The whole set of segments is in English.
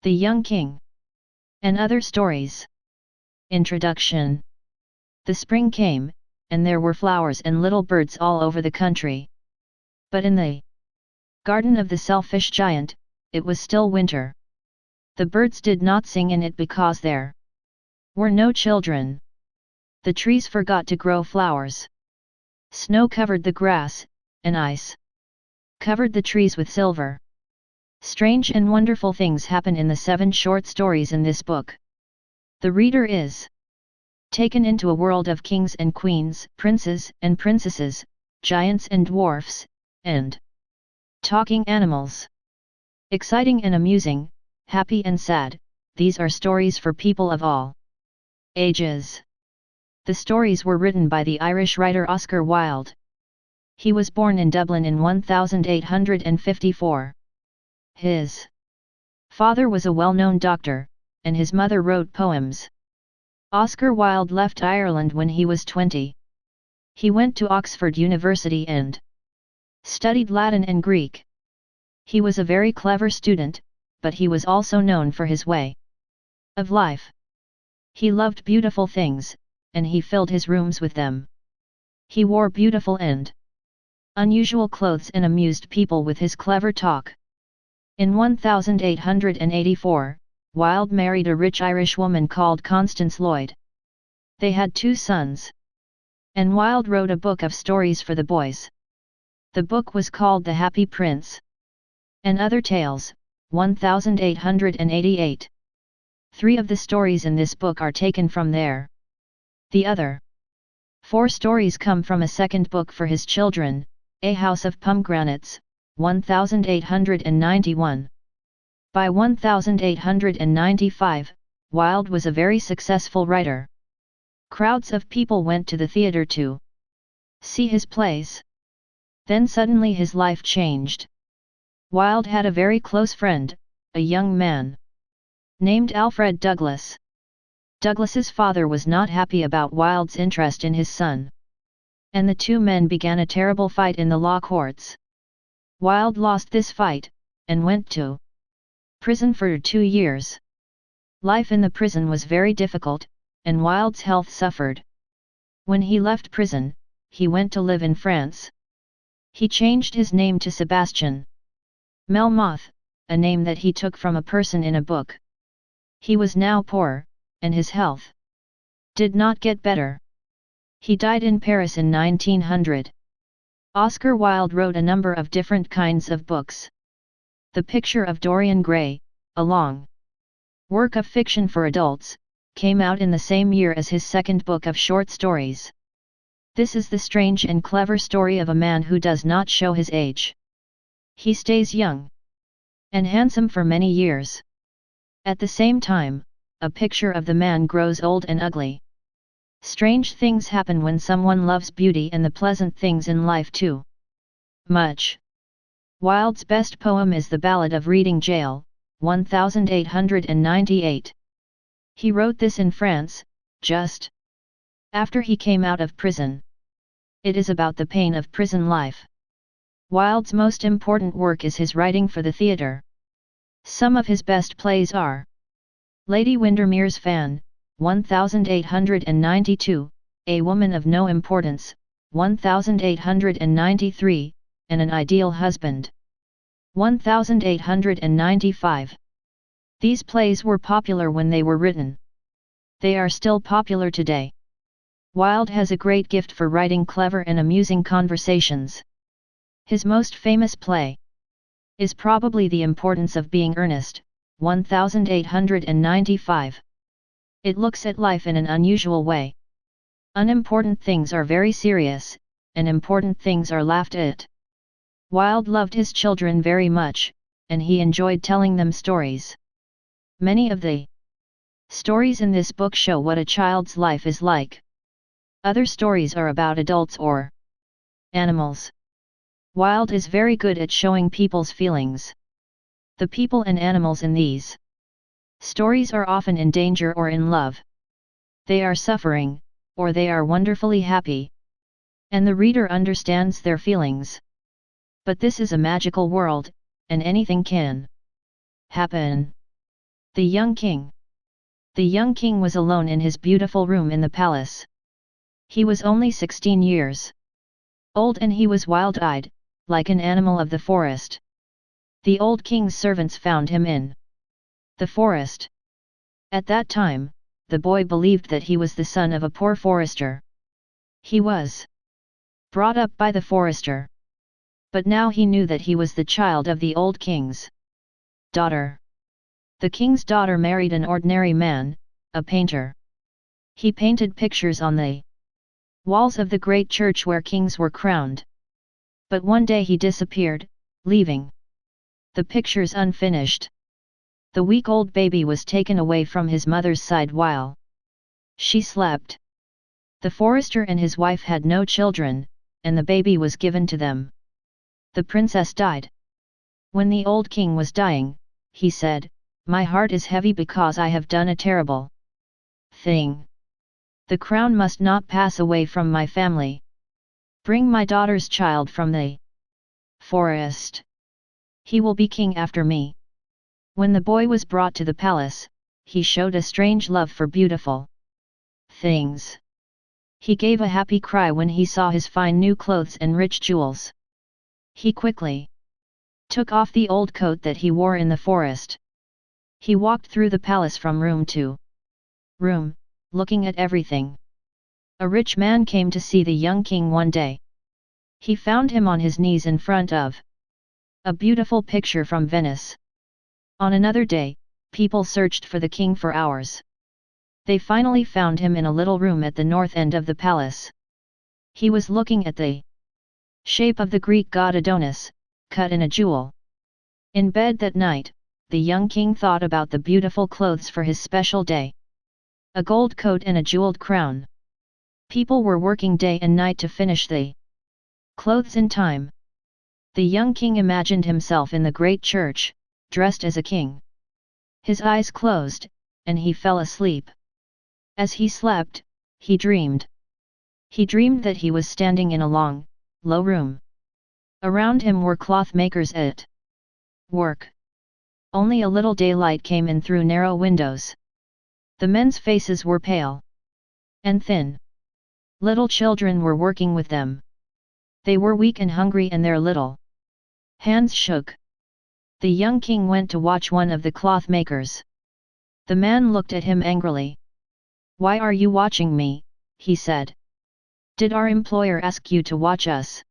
The Young King. And Other Stories. Introduction. The spring came, and there were flowers and little birds all over the country. But in the garden of the selfish giant, it was still winter. The birds did not sing in it because there were no children. The trees forgot to grow flowers. Snow covered the grass, and ice covered the trees with silver. Strange and wonderful things happen in the 7 short stories in this book. The reader is taken into a world of kings and queens, princes and princesses, giants and dwarfs, and talking animals. Exciting and amusing, happy and sad, these are stories for people of all ages. The stories were written by the Irish writer Oscar Wilde. He was born in Dublin in 1854. His father was a well-known doctor, and his mother wrote poems. Oscar Wilde left Ireland when he was 20. He went to Oxford University and studied Latin and Greek. He was a very clever student, but he was also known for his way of life. He loved beautiful things, and he filled his rooms with them. He wore beautiful and unusual clothes and amused people with his clever talk. In 1884, Wilde married a rich Irish woman called Constance Lloyd. They had 2 sons. And Wilde wrote a book of stories for the boys. The book was called The Happy Prince and Other Tales, 1888. 3 of the stories in this book are taken from there. The other 4 stories come from a second book for his children, A House of Pomegranates, 1891. By 1895, Wilde was a very successful writer. Crowds of people went to the theatre to see his plays. Then suddenly his life changed. Wilde had a very close friend, a young man named Alfred Douglas. Douglas's father was not happy about Wilde's interest in his son, and the 2 men began a terrible fight in the law courts. Wilde lost this fight, and went to prison for 2 years. Life in the prison was very difficult, and Wilde's health suffered. When he left prison, he went to live in France. He changed his name to Sebastian Melmoth, a name that he took from a person in a book. He was now poor, and his health did not get better. He died in Paris in 1900. Oscar Wilde wrote a number of different kinds of books. The Picture of Dorian Gray, a long work of fiction for adults, came out in the same year as his second book of short stories. This is the strange and clever story of a man who does not show his age. He stays young and handsome for many years. At the same time, a picture of the man grows old and ugly. Strange things happen when someone loves beauty and the pleasant things in life too much. Wilde's best poem is The Ballad of Reading Gaol, 1898. He wrote this in France, just after he came out of prison. It is about the pain of prison life. Wilde's most important work is his writing for the theatre. Some of his best plays are Lady Windermere's Fan, 1892, A Woman of No Importance, 1893, and An Ideal Husband, 1895. These plays were popular when they were written. They are still popular today. Wilde has a great gift for writing clever and amusing conversations. His most famous play is probably The Importance of Being Earnest, 1895. It looks at life in an unusual way. Unimportant things are very serious, and important things are laughed at. Wilde loved his children very much, and he enjoyed telling them stories. Many of the stories in this book show what a child's life is like. Other stories are about adults or animals. Wilde is very good at showing people's feelings. The people and animals in these stories are often in danger or in love. They are suffering, or they are wonderfully happy. And the reader understands their feelings. But this is a magical world, and anything can happen. The young king. The young king was alone in his beautiful room in the palace. He was only 16 years old and he was wild-eyed, like an animal of the forest. The old king's servants found him in the forest. At that time, the boy believed that he was the son of a poor forester. He was brought up by the forester. But now he knew that he was the child of the old king's daughter. The king's daughter married an ordinary man, a painter. He painted pictures on the walls of the great church where kings were crowned. But one day he disappeared, leaving the pictures unfinished. The week-old baby was taken away from his mother's side while she slept. The forester and his wife had no children, and the baby was given to them. The princess died. When the old king was dying, he said, "My heart is heavy because I have done a terrible thing. The crown must not pass away from my family. Bring my daughter's child from the forest. He will be king after me." When the boy was brought to the palace, he showed a strange love for beautiful things. He gave a happy cry when he saw his fine new clothes and rich jewels. He quickly took off the old coat that he wore in the forest. He walked through the palace from room to room, looking at everything. A rich man came to see the young king one day. He found him on his knees in front of a beautiful picture from Venice. On another day, people searched for the king for hours. They finally found him in a little room at the north end of the palace. He was looking at the shape of the Greek god Adonis, cut in a jewel. In bed that night, the young king thought about the beautiful clothes for his special day. A gold coat and a jeweled crown. People were working day and night to finish the clothes in time. The young king imagined himself in the great church, dressed as a king. His eyes closed, and he fell asleep. As he slept, he dreamed. He dreamed that he was standing in a long, low room. Around him were cloth makers at work. Only a little daylight came in through narrow windows. The men's faces were pale and thin. Little children were working with them. They were weak and hungry and their little hands shook. The young king went to watch one of the cloth makers. The man looked at him angrily. "Why are you watching me?" he said. "Did our employer ask you to watch us?"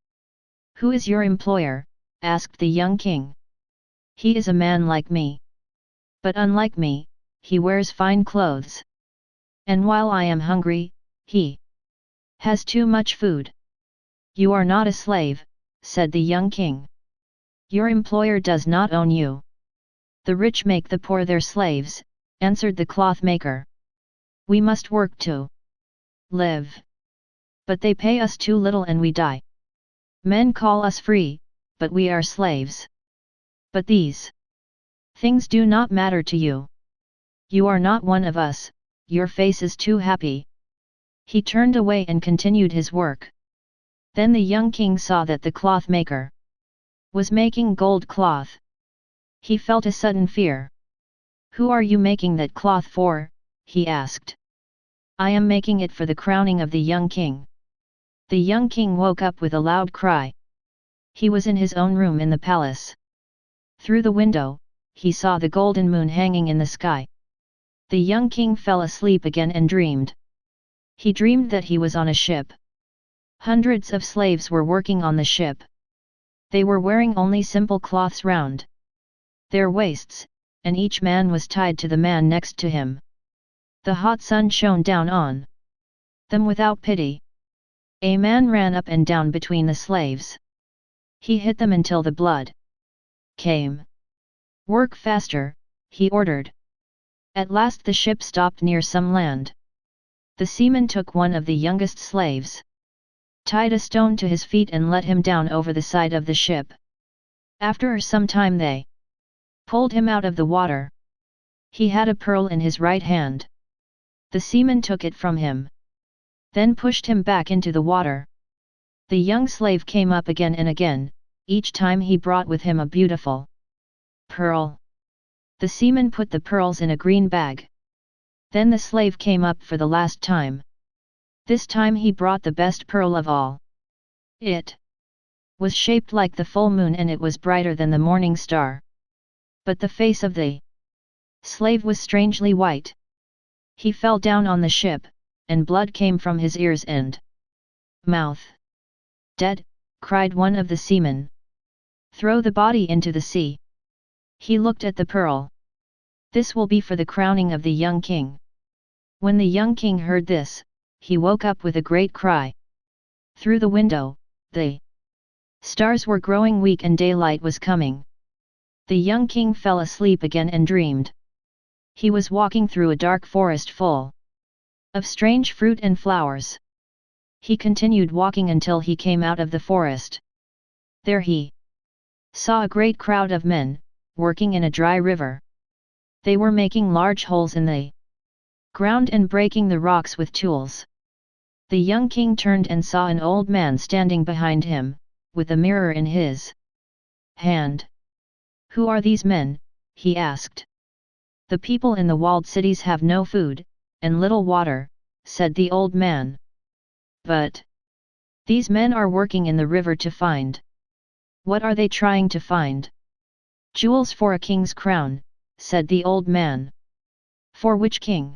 "Who is your employer?" asked the young king. "He is a man like me. But unlike me, he wears fine clothes. And while I am hungry, he has too much food." "You are not a slave," said the young king. "Your employer does not own you." "The rich make the poor their slaves," answered the cloth maker. "We must work to live. But they pay us too little and we die. Men call us free, but we are slaves. But these things do not matter to you. You are not one of us, your face is too happy." He turned away and continued his work. Then the young king saw that the cloth maker was making gold cloth. He felt a sudden fear. "Who are you making that cloth for?" he asked. "I am making it for the crowning of the young king." The young king woke up with a loud cry. He was in his own room in the palace. Through the window, he saw the golden moon hanging in the sky. The young king fell asleep again and dreamed. He dreamed that he was on a ship. Hundreds of slaves were working on the ship. They were wearing only simple cloths round their waists, and each man was tied to the man next to him. The hot sun shone down on them without pity. A man ran up and down between the slaves. He hit them until the blood came. "Work faster," he ordered. At last the ship stopped near some land. The seaman took one of the youngest slaves, tied a stone to his feet and let him down over the side of the ship. After some time they pulled him out of the water. He had a pearl in his right hand. The seaman took it from him, then pushed him back into the water. The young slave came up again and again, each time he brought with him a beautiful pearl. The seaman put the pearls in a green bag. Then the slave came up for the last time. This time he brought the best pearl of all. It was shaped like the full moon and it was brighter than the morning star. But the face of the slave was strangely white. He fell down on the ship, and blood came from his ears and mouth. Dead, cried one of the seamen. Throw the body into the sea. He looked at the pearl. This will be for the crowning of the young king. When the young king heard this, he woke up with a great cry. Through the window, the stars were growing weak and daylight was coming. The young king fell asleep again and dreamed. He was walking through a dark forest full of strange fruit and flowers. He continued walking until he came out of the forest. There he saw a great crowd of men, working in a dry river. They were making large holes in the ground and breaking the rocks with tools. The young king turned and saw an old man standing behind him, with a mirror in his hand. Who are these men? He asked. The people in the walled cities have no food, and little water, said the old man. But these men are working in the river to find. What are they trying to find? Jewels for a king's crown, said the old man. For which king?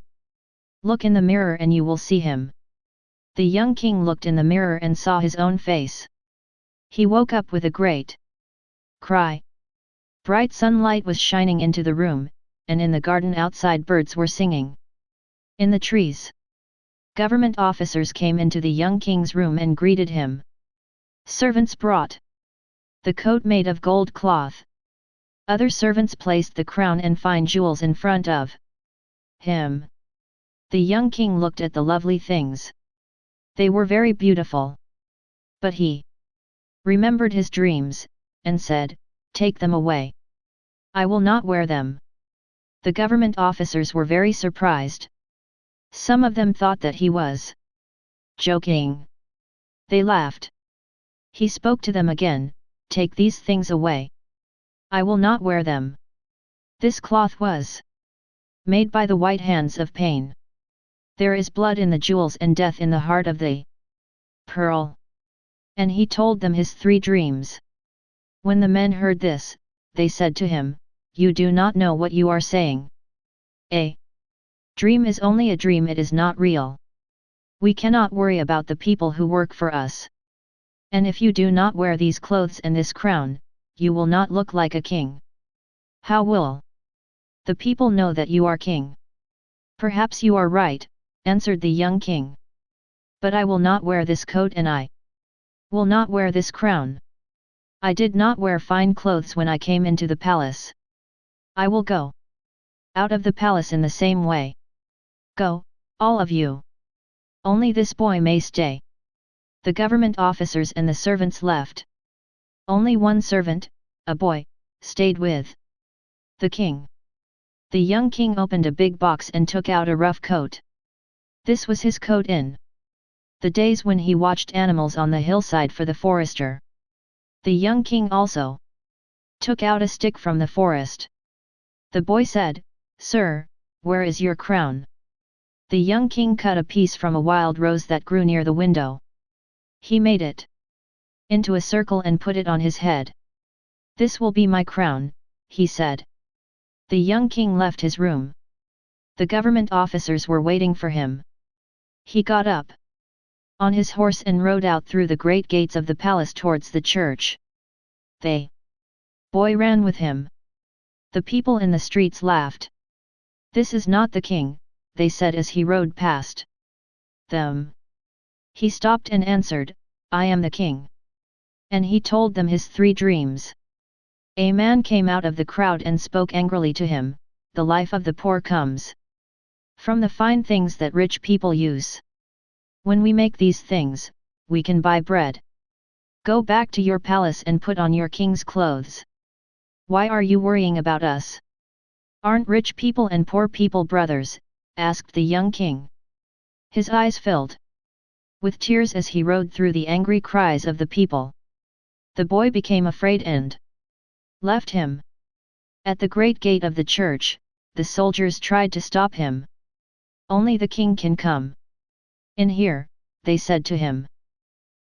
Look in the mirror and you will see him. The young king looked in the mirror and saw his own face. He woke up with a great cry. Bright sunlight was shining into the room, and in the garden outside birds were singing. In the trees, government officers came into the young king's room and greeted him. Servants brought the coat made of gold cloth. Other servants placed the crown and fine jewels in front of him. The young king looked at the lovely things. They were very beautiful. But he remembered his dreams, and said, "Take them away. I will not wear them." The government officers were very surprised. Some of them thought that he was joking. They laughed. He spoke to them again, "Take these things away. I will not wear them." This cloth was made by the white hands of pain. There is blood in the jewels and death in the heart of the pearl. And he told them his 3 dreams. When the men heard this, they said to him, "You do not know what you are saying. A dream is only a dream, it is not real. We cannot worry about the people who work for us. And if you do not wear these clothes and this crown, you will not look like a king. How will the people know that you are king?" "Perhaps you are right," answered the young king. "But I will not wear this coat and I will not wear this crown. I did not wear fine clothes when I came into the palace. I will go out of the palace in the same way. Go, all of you. Only this boy may stay." The government officers and the servants left. Only one servant, a boy, stayed with the king. The young king opened a big box and took out a rough coat. This was his coat in the days when he watched animals on the hillside for the forester. The young king also took out a stick from the forest. The boy said, "Sir, where is your crown?" The young king cut a piece from a wild rose that grew near the window. He made it into a circle and put it on his head. "This will be my crown," he said. The young king left his room. The government officers were waiting for him. He got up on his horse and rode out through the great gates of the palace towards the church. The boy ran with him. The people in the streets laughed. "This is not the king," they said as he rode past them. He stopped and answered, "I am the king." And he told them his 3 dreams. A man came out of the crowd and spoke angrily to him, "The life of the poor comes from the fine things that rich people use. When we make these things, we can buy bread. Go back to your palace and put on your king's clothes. Why are you worrying about us? Aren't rich people and poor people brothers?" asked the young king. His eyes filled with tears as he rode through the angry cries of the people. The boy became afraid and left him. At the great gate of the church, the soldiers tried to stop him. "Only the king can come in here," they said to him.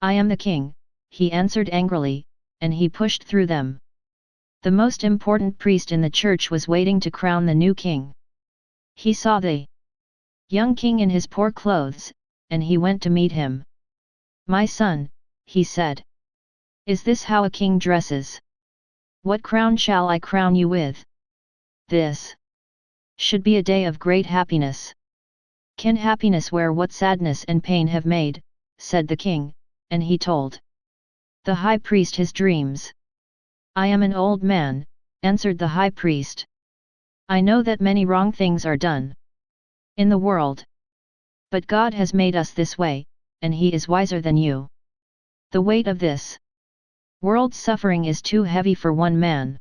"I am the king," he answered angrily, and he pushed through them. The most important priest in the church was waiting to crown the new king. He saw the young king in his poor clothes, and he went to meet him. "My son," he said, "is this how a king dresses? What crown shall I crown you with? This should be a day of great happiness." "Can happiness wear what sadness and pain have made?" said the king, and he told the high priest his dreams. "I am an old man," answered the high priest. "I know that many wrong things are done in the world. But God has made us this way, and He is wiser than you. The weight of this world's suffering is too heavy for one man.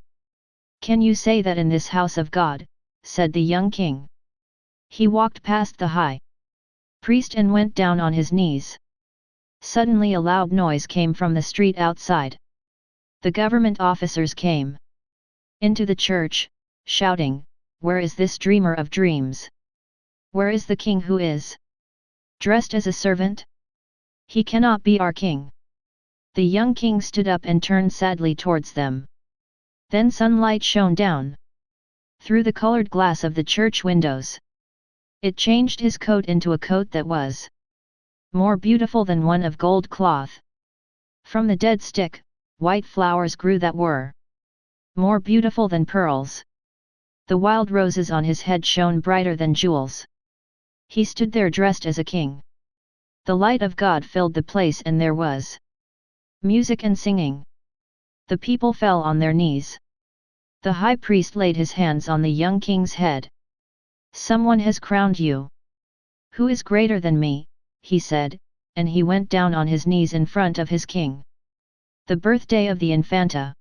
Can you say that in this house of God?" said the young king. He walked past the high priest and went down on his knees. Suddenly a loud noise came from the street outside. The government officers came into the church, shouting, "Where is this dreamer of dreams? Where is the king who is dressed as a servant? He cannot be our king." The young king stood up and turned sadly towards them. Then sunlight shone down through the colored glass of the church windows. It changed his coat into a coat that was more beautiful than one of gold cloth. From the dead stick, white flowers grew that were more beautiful than pearls. The wild roses on his head shone brighter than jewels. He stood there dressed as a king. The light of God filled the place and there was music and singing. The people fell on their knees. The high priest laid his hands on the young king's head. "Someone has crowned you. Who is greater than me?" he said, and he went down on his knees in front of his king. The birthday of the Infanta.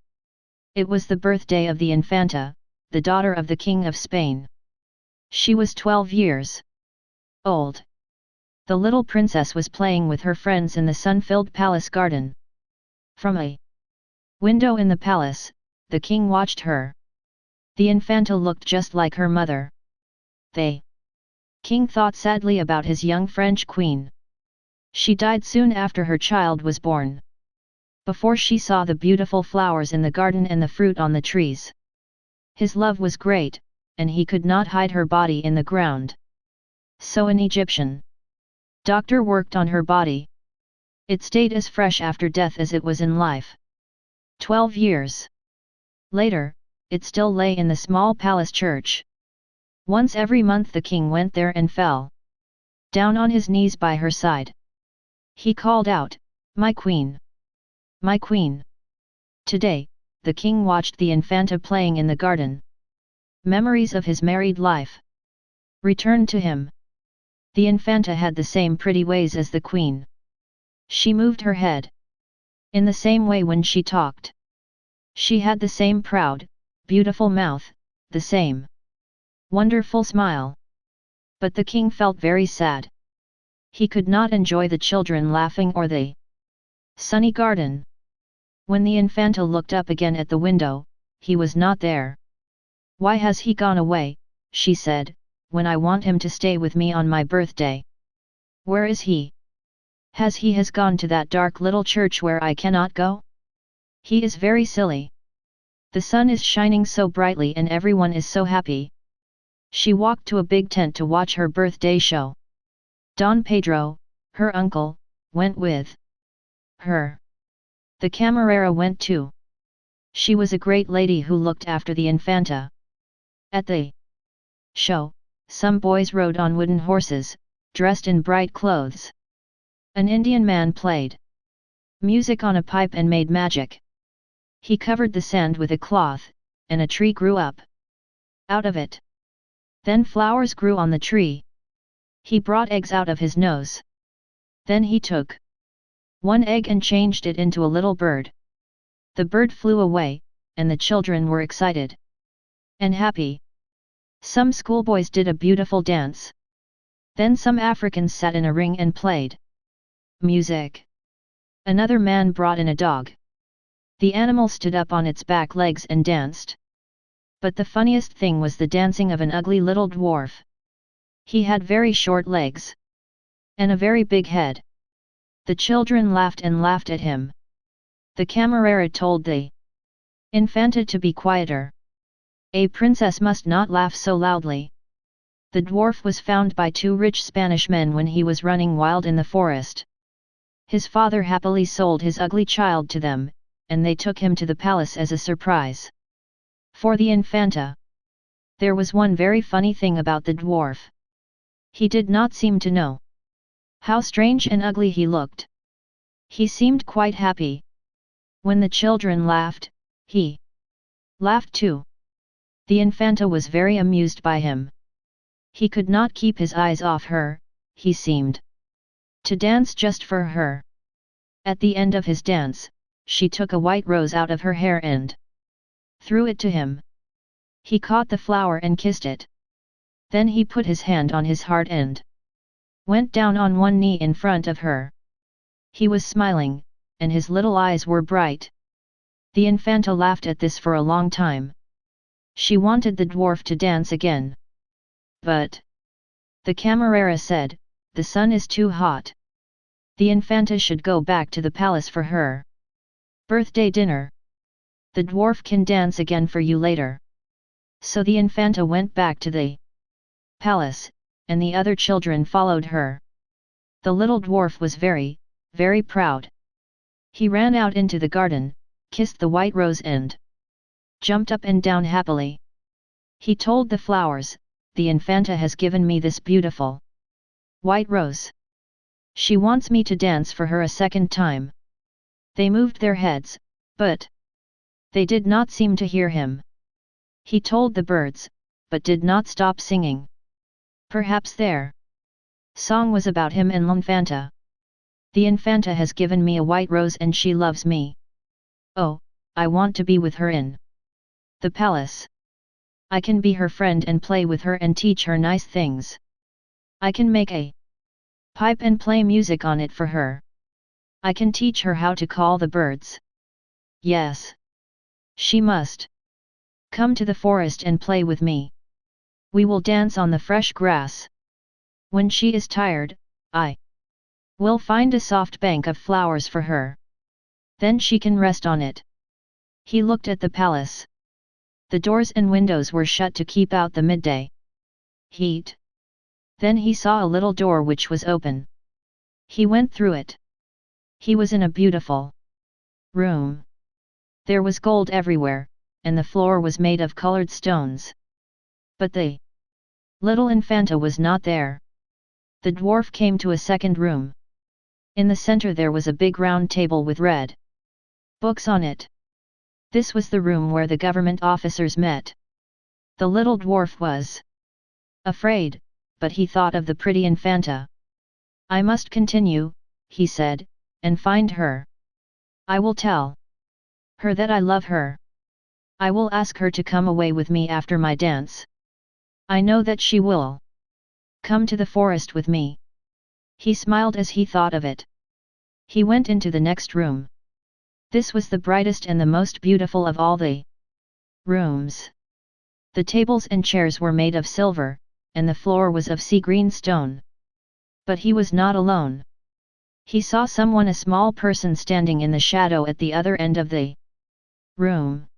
It was the birthday of the Infanta, the daughter of the King of Spain. She was 12 years old. The little princess was playing with her friends in the sun-filled palace garden. From a window in the palace, the king watched her. The Infanta looked just like her mother. The king thought sadly about his young French queen. She died soon after her child was born. Before she saw the beautiful flowers in the garden and the fruit on the trees. His love was great, and he could not hide her body in the ground. So an Egyptian doctor worked on her body. It stayed as fresh after death as it was in life. 12 years later, it still lay in the small palace church. Once every month the king went there and fell down on his knees by her side. He called out, "My queen! My queen!" Today, the king watched the Infanta playing in the garden. Memories of his married life returned to him. The Infanta had the same pretty ways as the queen. She moved her head in the same way when she talked. She had the same proud, beautiful mouth, the same wonderful smile. But the king felt very sad. He could not enjoy the children laughing or the sunny garden. When the Infanta looked up again at the window, he was not there. "Why has he gone away?" she said, "when I want him to stay with me on my birthday? Where is he? Has gone to that dark little church where I cannot go? He is very silly. The sun is shining so brightly and everyone is so happy." She walked to a big tent to watch her birthday show. Don Pedro, her uncle, went with her. The camarera went too. She was a great lady who looked after the Infanta. At the show, some boys rode on wooden horses, dressed in bright clothes. An Indian man played music on a pipe and made magic. He covered the sand with a cloth, and a tree grew up out of it. Then flowers grew on the tree. He brought eggs out of his nose. Then he took one egg and changed it into a little bird. The bird flew away, and the children were excited and happy. Some schoolboys did a beautiful dance. Then some Africans sat in a ring and played music. Another man brought in a dog. The animal stood up on its back legs and danced. But the funniest thing was the dancing of an ugly little dwarf. He had very short legs. And a very big head. The children laughed and laughed at him. The camarera told the Infanta to be quieter. A princess must not laugh so loudly. The dwarf was found by two rich Spanish men when he was running wild in the forest. His father happily sold his ugly child to them, and they took him to the palace as a surprise. For the Infanta, there was one very funny thing about the dwarf. He did not seem to know how strange and ugly he looked. He seemed quite happy. When the children laughed, he laughed too. The Infanta was very amused by him. He could not keep his eyes off her, he seemed to dance just for her. At the end of his dance, she took a white rose out of her hair and threw it to him. He caught the flower and kissed it. Then he put his hand on his heart and went down on one knee in front of her. He was smiling, and his little eyes were bright. The Infanta laughed at this for a long time. She wanted the dwarf to dance again. But the camarera said, "The sun is too hot. The Infanta should go back to the palace for her birthday dinner. The dwarf can dance again for you later." So the Infanta went back to the palace, and the other children followed her. The little dwarf was very, very proud. He ran out into the garden, kissed the white rose and jumped up and down happily. He told the flowers, "The Infanta has given me this beautiful white rose. She wants me to dance for her a second time." They moved their heads, but they did not seem to hear him. He told the birds, but did not stop singing. Perhaps their song was about him and l'Infanta. "The Infanta has given me a white rose and she loves me. Oh, I want to be with her in the palace. I can be her friend and play with her and teach her nice things. I can make a pipe and play music on it for her. I can teach her how to call the birds. Yes. She must come to the forest and play with me. We will dance on the fresh grass. When she is tired, I will find a soft bank of flowers for her. Then she can rest on it." He looked at the palace. The doors and windows were shut to keep out the midday heat. Then he saw a little door which was open. He went through it. He was in a beautiful room. There was gold everywhere, and the floor was made of colored stones. But the little Infanta was not there. The dwarf came to a second room. In the center there was a big round table with red books on it. This was the room where the government officers met. The little dwarf was afraid, but he thought of the pretty Infanta. "I must continue," he said, "and find her. I will tell her that I love her. I will ask her to come away with me after my dance. I know that she will come to the forest with me." He smiled as he thought of it. He went into the next room. This was the brightest and the most beautiful of all the rooms. The tables and chairs were made of silver, and the floor was of sea green stone. But he was not alone. He saw someone, a small person, standing in the shadow at the other end of the room,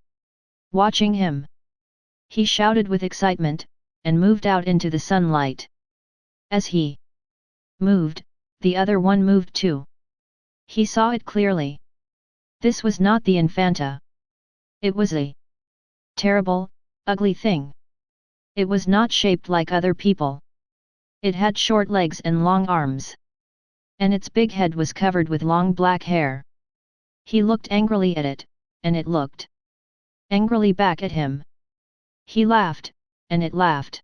watching him. He shouted with excitement, and moved out into the sunlight. As he moved, the other one moved too. He saw it clearly. This was not the Infanta. It was a terrible, ugly thing. It was not shaped like other people. It had short legs and long arms. And its big head was covered with long black hair. He looked angrily at it, and it looked angrily back at him. He laughed, and it laughed.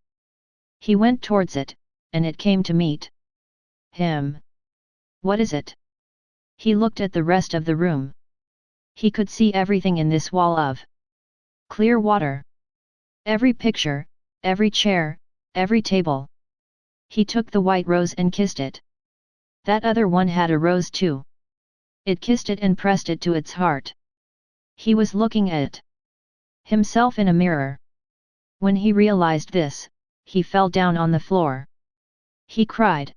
He went towards it, and it came to meet him. "What is it?" He looked at the rest of the room. He could see everything in this wall of clear water. Every picture, every chair, every table. He took the white rose and kissed it. That other one had a rose too. It kissed it and pressed it to its heart. He was looking at himself in a mirror. When he realized this, he fell down on the floor. He cried.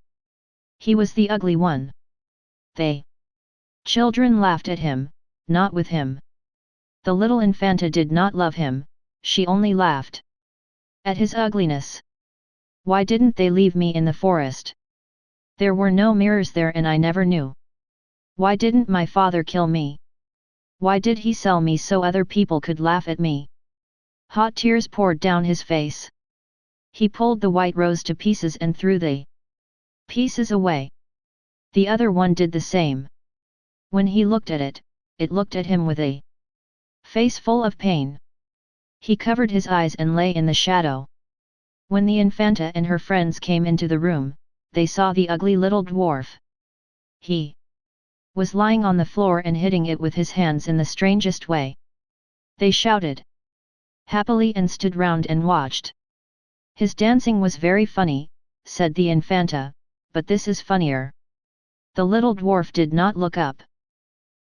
He was the ugly one. They children laughed at him, not with him. The little Infanta did not love him, she only laughed at his ugliness. Why didn't they leave me in the forest? There were no mirrors there and I never knew. Why didn't my father kill me? Why did he sell me so other people could laugh at me? Hot tears poured down his face. He pulled the white rose to pieces and threw the pieces away. The other one did the same. When he looked at it, it looked at him with a face full of pain. He covered his eyes and lay in the shadow. When the Infanta and her friends came into the room, they saw the ugly little dwarf. He was lying on the floor and hitting it with his hands in the strangest way. They shouted happily and stood round and watched. His dancing was very funny, said the Infanta, but this is funnier. The little dwarf did not look up.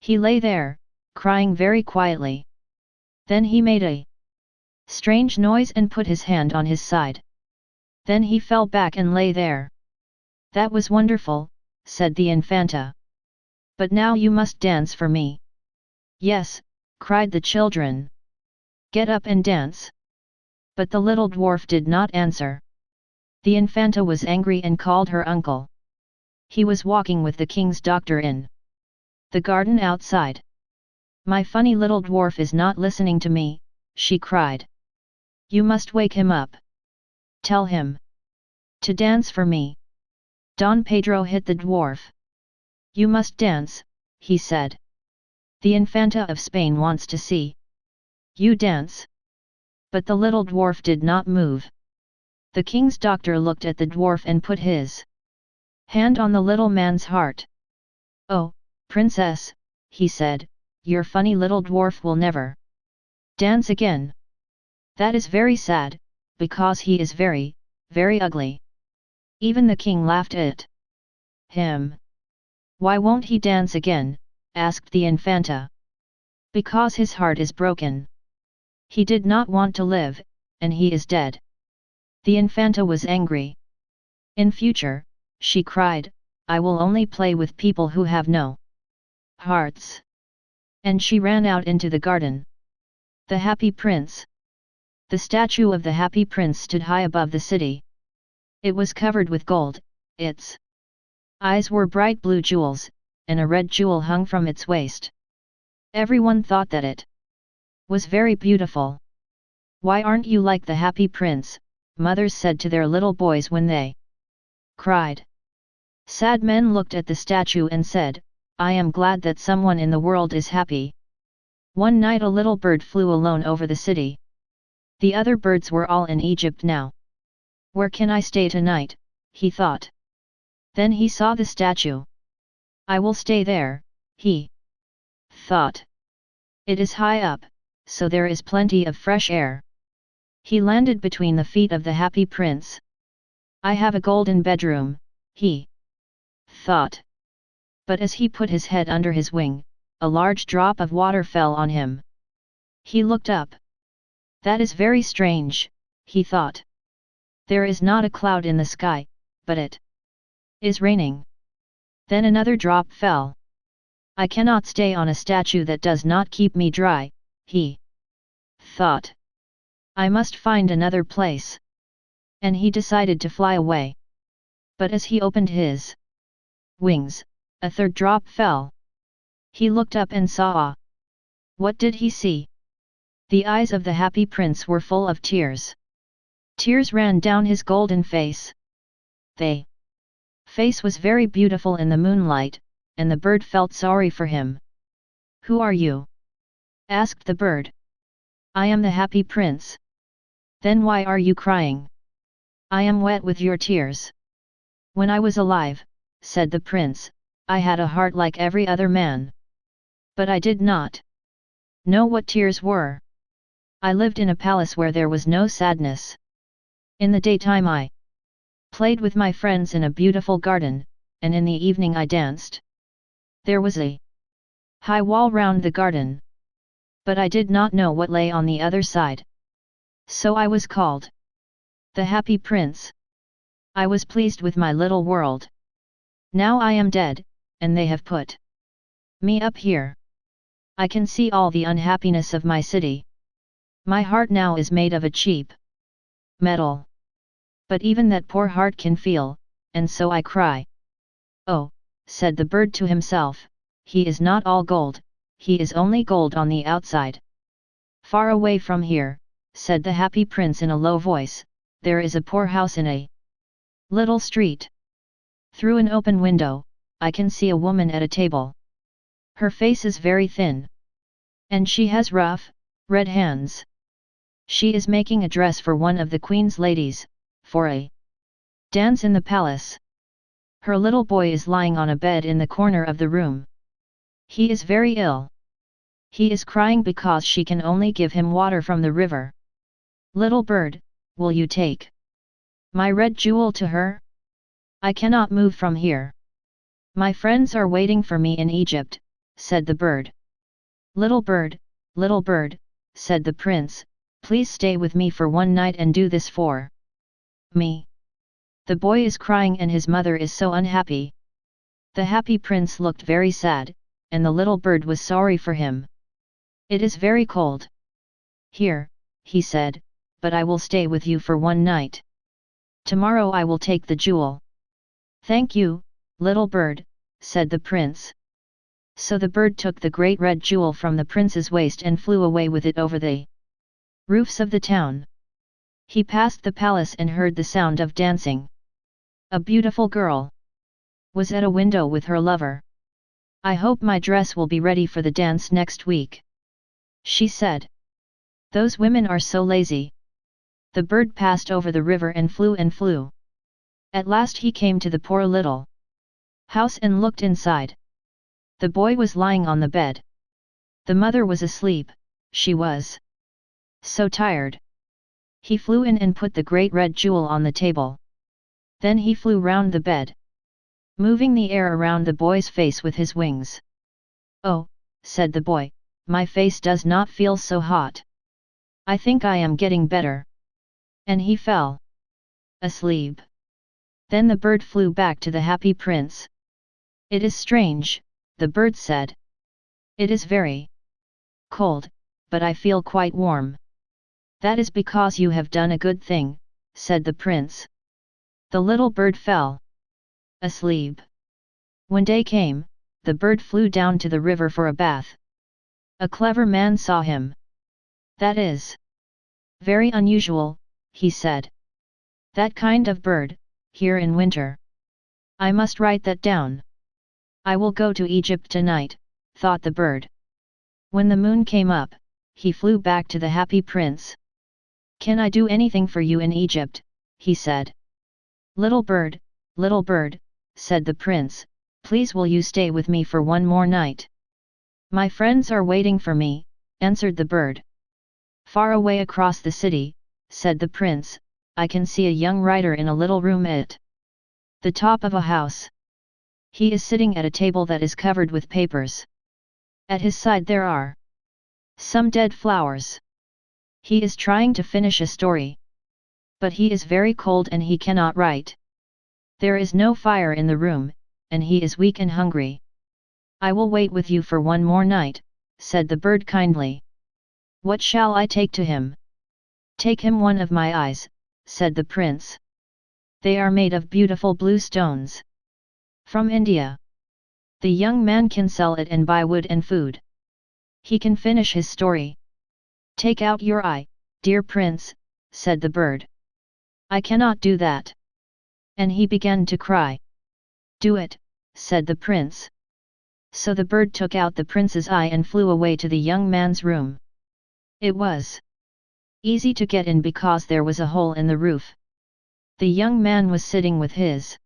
He lay there, crying very quietly. Then he made a strange noise and put his hand on his side. Then he fell back and lay there. That was wonderful, said the Infanta. But now you must dance for me. Yes, cried the children. Get up and dance. But the little dwarf did not answer. The Infanta was angry and called her uncle. He was walking with the king's doctor in the garden outside. My funny little dwarf is not listening to me, she cried. You must wake him up. Tell him to dance for me. Don Pedro hit the dwarf. You must dance, he said. The Infanta of Spain wants to see you dance. But the little dwarf did not move. The king's doctor looked at the dwarf and put his hand on the little man's heart. Oh, princess, he said, your funny little dwarf will never dance again. That is very sad, because he is very, very ugly. Even the king laughed at him. Why won't he dance again? Asked the Infanta. Because his heart is broken. He did not want to live, and he is dead. The Infanta was angry. In future, she cried, I will only play with people who have no hearts. And she ran out into the garden. The Happy Prince. The statue of the Happy Prince stood high above the city. It was covered with gold, its eyes were bright blue jewels, and a red jewel hung from its waist. Everyone thought that it was very beautiful. Why aren't you like the Happy Prince? Mothers said to their little boys when they cried. Sad men looked at the statue and said, I am glad that someone in the world is happy. One night a little bird flew alone over the city. The other birds were all in Egypt now. Where can I stay tonight? He thought. Then he saw the statue. I will stay there, he thought. It is high up, so there is plenty of fresh air. He landed between the feet of the Happy Prince. I have a golden bedroom, he thought. But as he put his head under his wing, a large drop of water fell on him. He looked up. That is very strange, he thought. There is not a cloud in the sky, but it is raining. Then another drop fell. I cannot stay on a statue that does not keep me dry, he thought. I must find another place. And he decided to fly away. But as he opened his wings, a third drop fell. He looked up and saw. What did he see? The eyes of the Happy Prince were full of tears. Tears ran down his golden face. The face was very beautiful in the moonlight, and the bird felt sorry for him. Who are you? Asked the bird. I am the Happy Prince. Then why are you crying? I am wet with your tears. When I was alive, said the prince, I had a heart like every other man. But I did not know what tears were. I lived in a palace where there was no sadness. In the daytime I played with my friends in a beautiful garden, and in the evening I danced. There was a high wall round the garden. But I did not know what lay on the other side. So I was called the Happy Prince. I was pleased with my little world. Now I am dead, and they have put me up here. I can see all the unhappiness of my city. My heart now is made of a cheap metal. But even that poor heart can feel, and so I cry. Oh, said the bird to himself, he is not all gold, he is only gold on the outside. Far away from here, said the Happy Prince in a low voice, there is a poor house in a little street. Through an open window, I can see a woman at a table. Her face is very thin. And she has rough, red hands. She is making a dress for one of the queen's ladies, for a dance in the palace. Her little boy is lying on a bed in the corner of the room. He is very ill. He is crying because she can only give him water from the river. Little bird, will you take my red jewel to her? I cannot move from here. My friends are waiting for me in Egypt, said the bird. Little bird, said the prince, please stay with me for one night and do this for me. The boy is crying and his mother is so unhappy. The Happy Prince looked very sad, and the little bird was sorry for him. It is very cold here, he said, but I will stay with you for one night. Tomorrow I will take the jewel. Thank you, little bird, said the prince. So the bird took the great red jewel from the prince's waist and flew away with it over the roofs of the town. He passed the palace and heard the sound of dancing. A beautiful girl was at a window with her lover. I hope my dress will be ready for the dance next week, she said. Those women are so lazy. The bird passed over the river and flew and flew. At last he came to the poor little house and looked inside. The boy was lying on the bed. The mother was asleep, she was so tired. He flew in and put the great red jewel on the table. Then he flew round the bed, moving the air around the boy's face with his wings. Oh, said the boy, my face does not feel so hot. I think I am getting better. And he fell asleep. Then the bird flew back to the Happy Prince. It is strange, the bird said. It is very cold, but I feel quite warm. That is because you have done a good thing, said the prince. The little bird fell asleep. When day came, the bird flew down to the river for a bath. A clever man saw him. That is very unusual, he said. That kind of bird, here in winter. I must write that down. I will go to Egypt tonight, thought the bird. When the moon came up, he flew back to the Happy Prince. Can I do anything for you in Egypt? He said. Little bird, said the prince, please will you stay with me for one more night? My friends are waiting for me, answered the bird. Far away across the city, said the prince, I can see a young writer in a little room at the top of a house. He is sitting at a table that is covered with papers. At his side there are some dead flowers. He is trying to finish a story. But he is very cold and he cannot write. There is no fire in the room, and he is weak and hungry. I will wait with you for one more night, said the bird kindly. What shall I take to him? Take him one of my eyes, said the prince. They are made of beautiful blue stones. From India. The young man can sell it and buy wood and food. He can finish his story. Take out your eye, dear prince, said the bird. I cannot do that. And he began to cry. Do it, said the prince. So the bird took out the prince's eye and flew away to the young man's room. It was easy to get in because there was a hole in the roof. The young man was sitting with his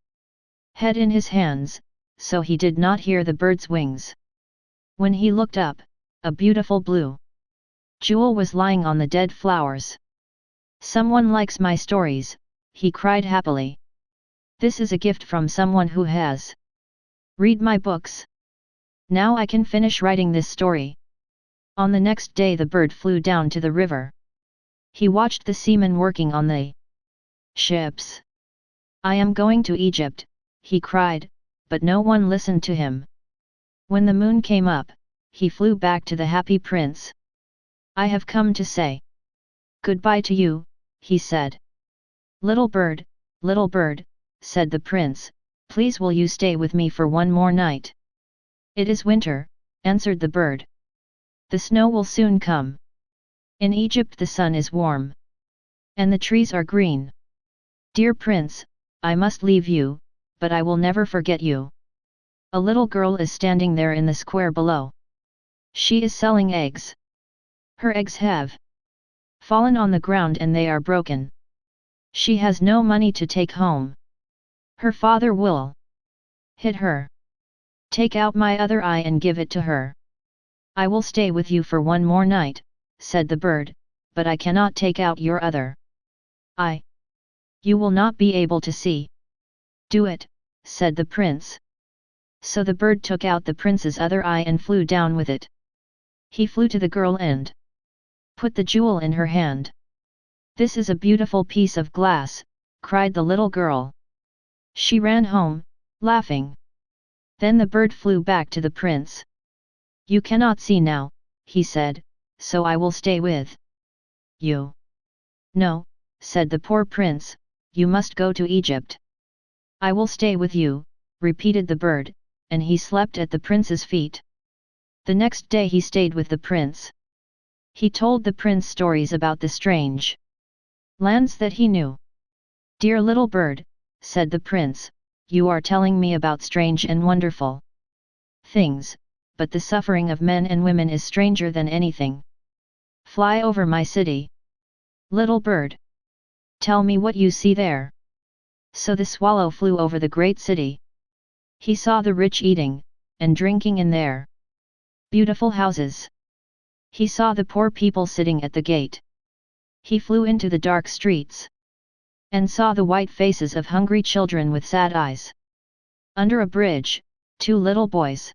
head in his hands, so he did not hear the bird's wings. When he looked up, a beautiful blue jewel was lying on the dead flowers. Someone likes my stories, he cried happily. This is a gift from someone who has read my books. Now I can finish writing this story. On the next day the bird flew down to the river. He watched the seamen working on the ships. "I am going to Egypt," he cried, but no one listened to him. When the moon came up, he flew back to the happy prince. "I have come to say goodbye to you," he said. Little bird," said the prince, "please will you stay with me for one more night?" "It is winter," answered the bird. "The snow will soon come. In Egypt the sun is warm. And the trees are green. Dear prince, I must leave you, but I will never forget you." A little girl is standing there in the square below. She is selling eggs. Her eggs have fallen on the ground and they are broken. She has no money to take home. Her father will hit her. "Take out my other eye and give it to her." "I will stay with you for one more night," said the bird, "but I cannot take out your other eye. You will not be able to see." "Do it," said the prince. So the bird took out the prince's other eye and flew down with it. He flew to the girl and put the jewel in her hand. "This is a beautiful piece of glass," cried the little girl. She ran home, laughing. Then the bird flew back to the prince. "You cannot see now," he said, "so I will stay with you." "No," said the poor prince, "you must go to Egypt." "I will stay with you," repeated the bird, and he slept at the prince's feet. The next day he stayed with the prince. He told the prince stories about the strange lands that he knew. "Dear little bird," said the prince, "you are telling me about strange and wonderful things, but the suffering of men and women is stranger than anything. Fly over my city. Little bird, tell me what you see there." So the swallow flew over the great city. He saw the rich eating and drinking in their beautiful houses. He saw the poor people sitting at the gate. He flew into the dark streets and saw the white faces of hungry children with sad eyes. Under a bridge, two little boys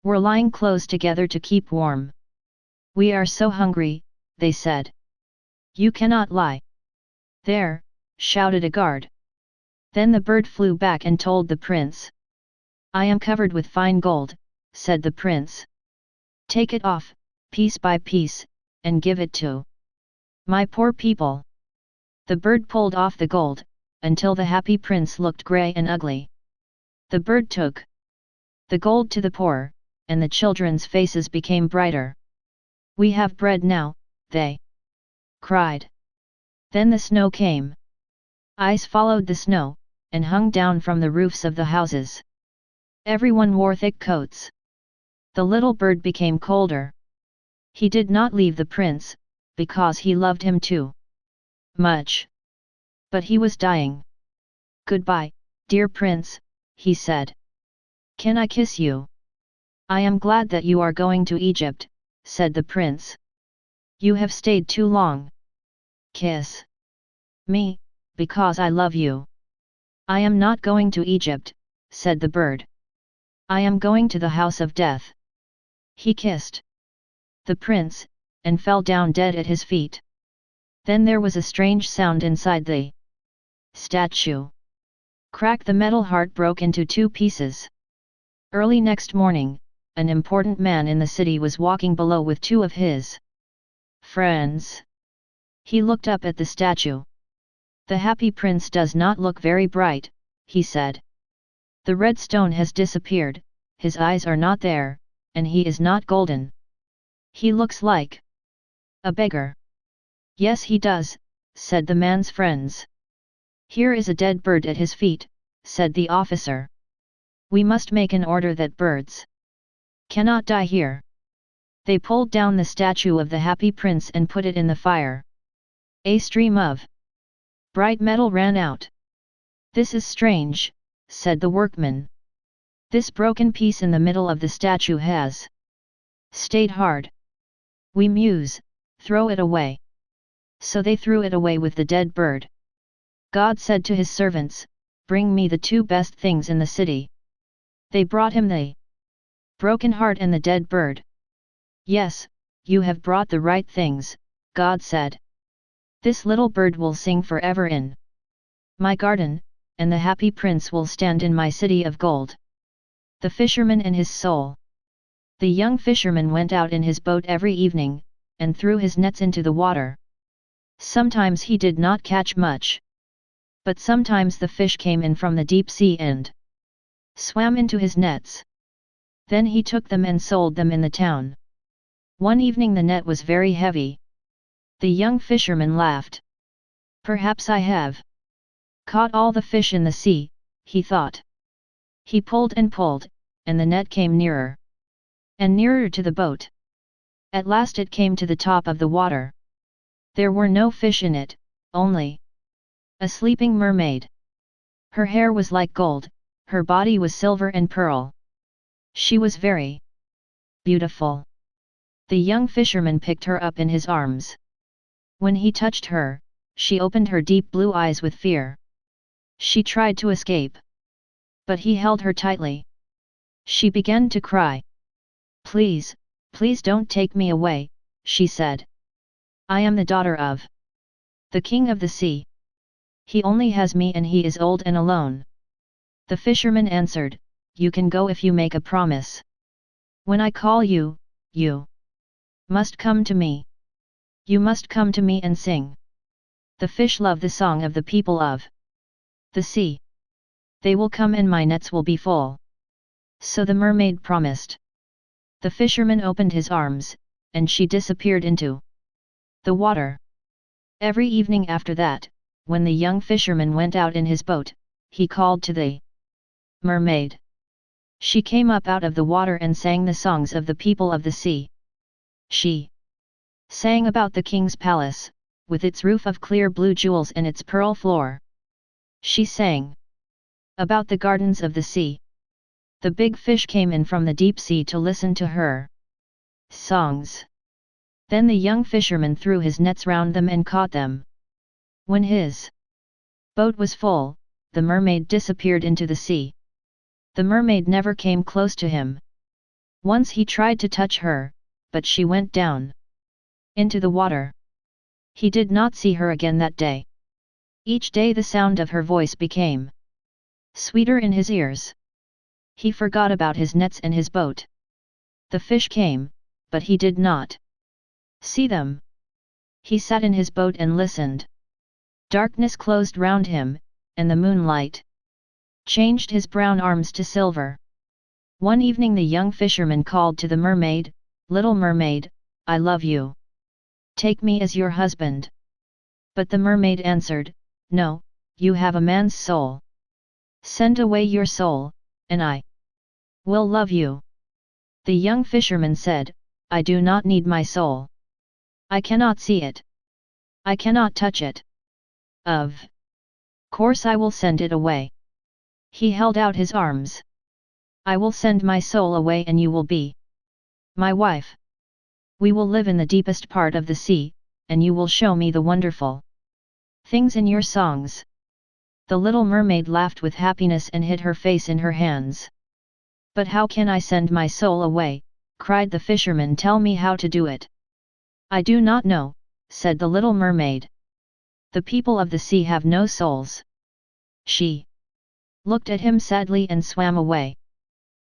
were lying close together to keep warm. "We are so hungry," they said. "You cannot lie there," shouted a guard. Then the bird flew back and told the prince. "I am covered with fine gold," said the prince. "Take it off, piece by piece, and give it to my poor people." The bird pulled off the gold, until the happy prince looked grey and ugly. The bird took the gold to the poor, and the children's faces became brighter. "We have bread now," they cried. Then the snow came. Ice followed the snow, and hung down from the roofs of the houses. Everyone wore thick coats. The little bird became colder. He did not leave the prince, because he loved him too much. But he was dying. "Goodbye, dear prince," he said. "Can I kiss you?" "I am glad that you are going to Egypt," said the prince. "You have stayed too long. Kiss me, because I love you." "I am not going to Egypt," said the bird. "I am going to the house of death." He kissed the prince, and fell down dead at his feet. Then there was a strange sound inside the statue. Crack! The metal heart broke into two pieces. Early next morning, an important man in the city was walking below with two of his friends. He looked up at the statue. "The happy prince does not look very bright," he said. "The red stone has disappeared, his eyes are not there, and he is not golden. He looks like a beggar." "Yes, he does," said the man's friends. "Here is a dead bird at his feet," said the officer. "We must make an order that birds cannot die here." They pulled down the statue of the happy prince and put it in the fire. A stream of bright metal ran out. "This is strange," said the workman. "This broken piece in the middle of the statue has stayed hard. We muse, throw it away." So they threw it away with the dead bird. God said to his servants, "Bring me the two best things in the city." They brought him the broken heart and the dead bird. "Yes, you have brought the right things," God said. This little bird will sing forever in my garden, and the happy prince will stand in my city of gold. The fisherman and his soul. The young fisherman went out in his boat every evening, and threw his nets into the water. Sometimes he did not catch much. But sometimes the fish came in from the deep sea and swam into his nets. Then he took them and sold them in the town. One evening the net was very heavy. The young fisherman laughed. Perhaps I have caught all the fish in the sea, he thought. He pulled, and the net came nearer and nearer to the boat. At last it came to the top of the water. There were no fish in it, only a sleeping mermaid. Her hair was like gold, her body was silver and pearl. She was very beautiful. The young fisherman picked her up in his arms. When he touched her, she opened her deep blue eyes with fear. She tried to escape. But he held her tightly. She began to cry. Please, please don't take me away, she said. I am the daughter of the king of the sea. He only has me and he is old and alone. The fisherman answered, You can go if you make a promise. When I call you, you must come to me. You must come to me and sing. The fish love the song of the people of the sea. They will come and my nets will be full. So the mermaid promised. The fisherman opened his arms, and she disappeared into the water. Every evening after that, when the young fisherman went out in his boat, he called to the mermaid. She came up out of the water and sang the songs of the people of the sea. She sang about the king's palace, with its roof of clear blue jewels and its pearl floor. She sang about the gardens of the sea. The big fish came in from the deep sea to listen to her songs. Then the young fisherman threw his nets round them and caught them. When his boat was full, the mermaid disappeared into the sea. The mermaid never came close to him. Once he tried to touch her, but she went down into the water. He did not see her again that day. Each day the sound of her voice became sweeter in his ears. He forgot about his nets and his boat. The fish came, but he did not see them. He sat in his boat and listened. Darkness closed round him, and the moonlight changed his brown arms to silver. One evening the young fisherman called to the mermaid, Little mermaid, I love you. Take me as your husband. But the mermaid answered, No, you have a man's soul. Send away your soul, and I will love you. The young fisherman said, I do not need my soul. I cannot see it. I cannot touch it. Of course I will send it away. He held out his arms. I will send my soul away and you will be my wife. We will live in the deepest part of the sea, and you will show me the wonderful things in your songs. The little mermaid laughed with happiness and hid her face in her hands. But how can I send my soul away? Cried the fisherman. Tell me how to do it. I do not know, said the little mermaid. The people of the sea have no souls. She looked at him sadly and swam away.